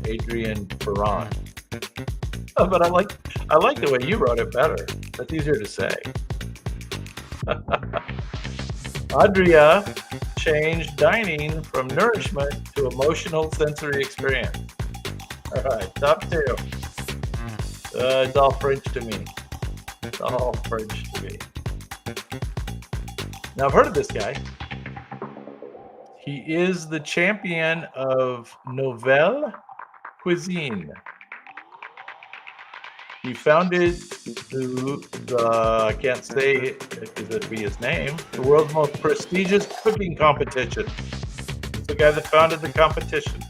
Adrian Ferran. But I like the way you wrote it better. That's easier to say. Adria changed dining from nourishment to emotional sensory experience. All right, top two. It's all French to me. It's all French to me. Now, I've heard of this guy. He is the champion of Nouvelle Cuisine. He founded I can't say it because it'd be his name, the world's most prestigious cooking competition. It's the guy that founded the competition.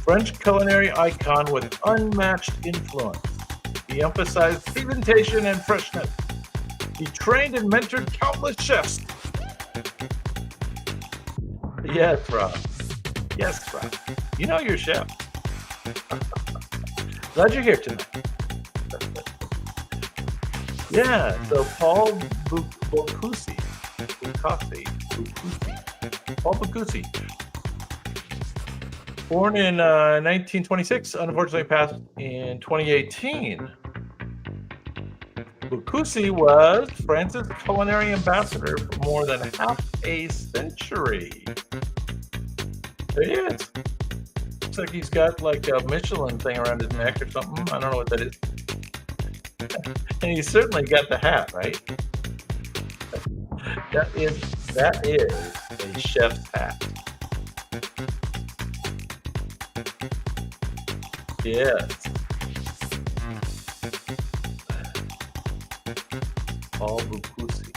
French culinary icon with unmatched influence. He emphasized presentation and freshness. He trained and mentored countless chefs. Yes, Rob. Yes, Rob. You know your chef. Glad you're here tonight. Yeah, so Paul Bocuse. Paul Bocuse. Born in 1926, unfortunately passed in 2018. Bocuse was France's culinary ambassador for more than half a century. There he is. Looks like he's got like a Michelin thing around his neck or something. I don't know what that is. And he's certainly got the hat, right? That is a chef's hat. Yes. Paul Bocuse.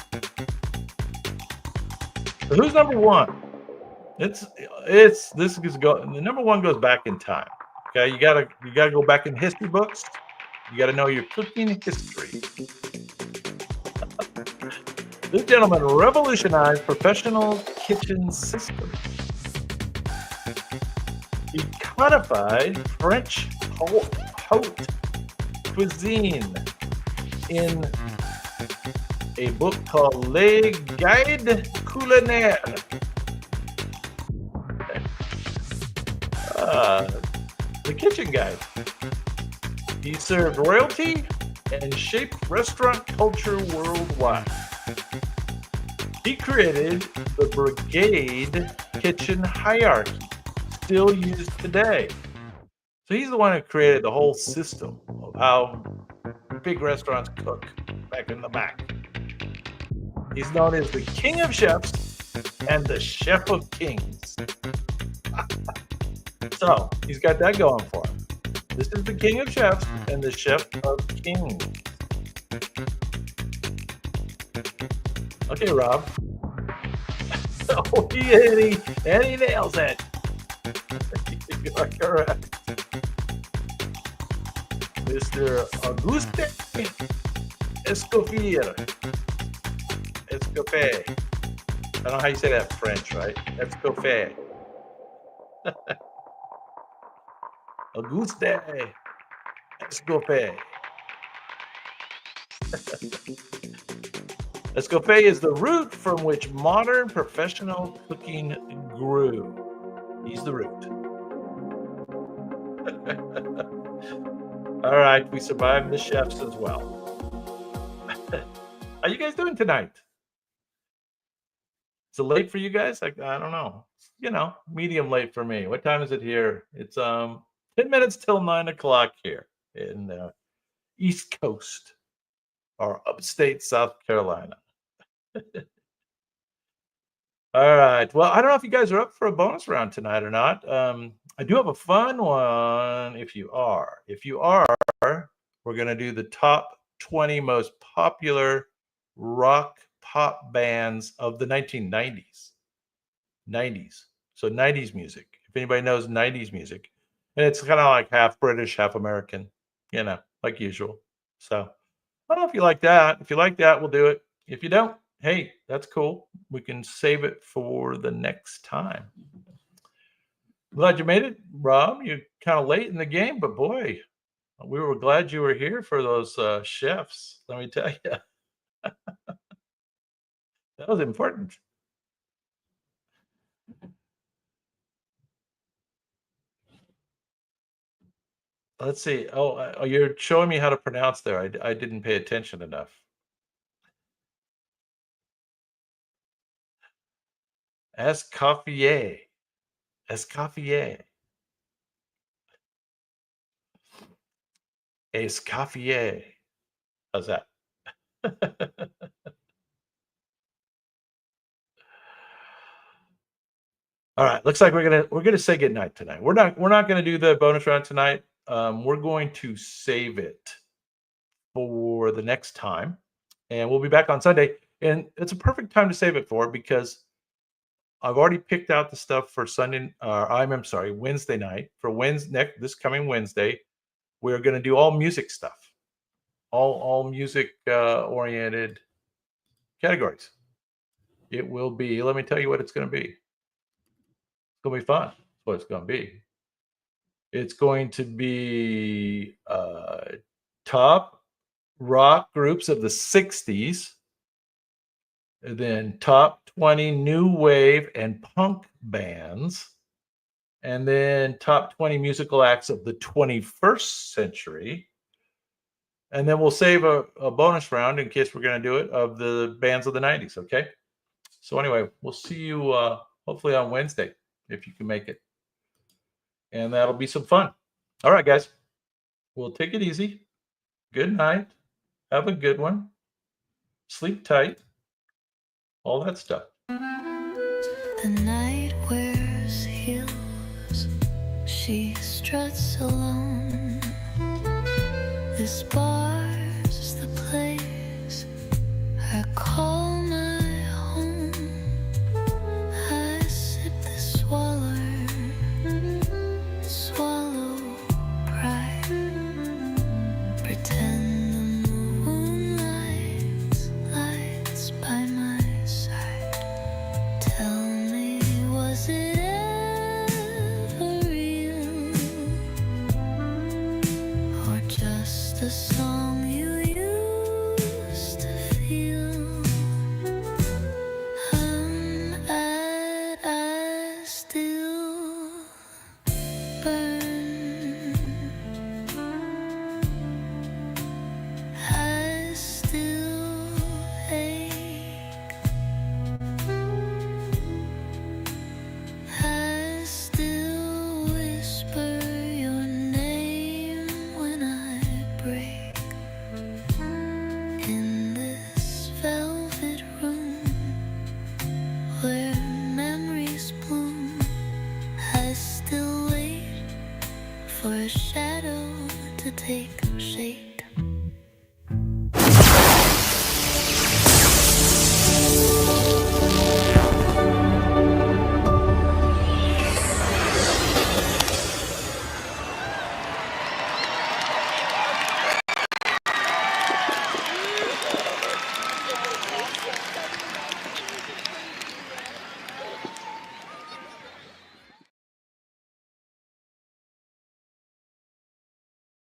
So who's number one? The number one goes back in time. Okay, you gotta go back in history books. You gotta know your cooking history. This gentleman revolutionized professional kitchen systems. He codified French haute cuisine in a book called Les Guides Culinaires. The Kitchen Guide. He served royalty and shaped restaurant culture worldwide. He created the brigade kitchen hierarchy, still used today. So he's the one who created the whole system of how big restaurants cook back in the back. He's known as the King of Chefs and the Chef of Kings. So he's got that going for him. This is the King of Chefs and the Chef of Kings. Okay, Rob. Oh, and he nails it. You are correct. Mr. Auguste Escoffier. Escoffier. I don't know how you say that in French, right? Escoffier. Auguste Escoffier. Escoffier is the root from which modern professional cooking grew. He's the root. All right, we survived the chefs as well. How you guys doing tonight? Is it late for you guys? I don't know. Medium late for me. What time is it here? It's 10 minutes till 9 o'clock here in East Coast or upstate South Carolina. All right. Well, I don't know if you guys are up for a bonus round tonight or not. I do have a fun one if you are. If you are, we're going to do the top 20 most popular rock pop bands of the 1990s. 90s. So 90s music. If anybody knows 90s music. And it's kind of like half British, half American, like usual. So I don't know if you like that. If you like that, we'll do it. If you don't, hey, that's cool. We can save it for the next time. Glad you made it, Rob. You're kind of late in the game, but boy, we were glad you were here for those chefs. Let me tell you. That was important. Let's see. Oh, you're showing me how to pronounce there. I didn't pay attention enough. Escoffier. Escoffier. Escoffier. How's that? All right. Looks like we're gonna say goodnight tonight. We're not gonna do the bonus round tonight. We're going to save it for the next time, and we'll be back on Sunday. And it's a perfect time to save it for, because I've already picked out the stuff for Sunday. I'm sorry, Wednesday night. For this coming Wednesday, we're going to do all music stuff, all music oriented categories. It will be. Let me tell you what it's going to be. It's going to be fun. That's what it's going to be. It's going to be top rock groups of the 60s. And then top 20 new wave and punk bands. And then top 20 musical acts of the 21st century. And then we'll save a bonus round, in case we're going to do it, of the bands of the 90s. Okay. So anyway, we'll see you hopefully on Wednesday, if you can make it. And that'll be some fun. All right, guys. We'll take it easy. Good night. Have a good one. Sleep tight. All that stuff. The night wears heels. She struts alone. This bar's the place I call my home. I sip the swallow pride. Pretend the moonlight lights by my side. Tell me, was it ever real, or just a song you used to feel? I still burn. I still ache. I still whisper your name when I break. In this velvet room where memories bloom, I still wait for a shadow to take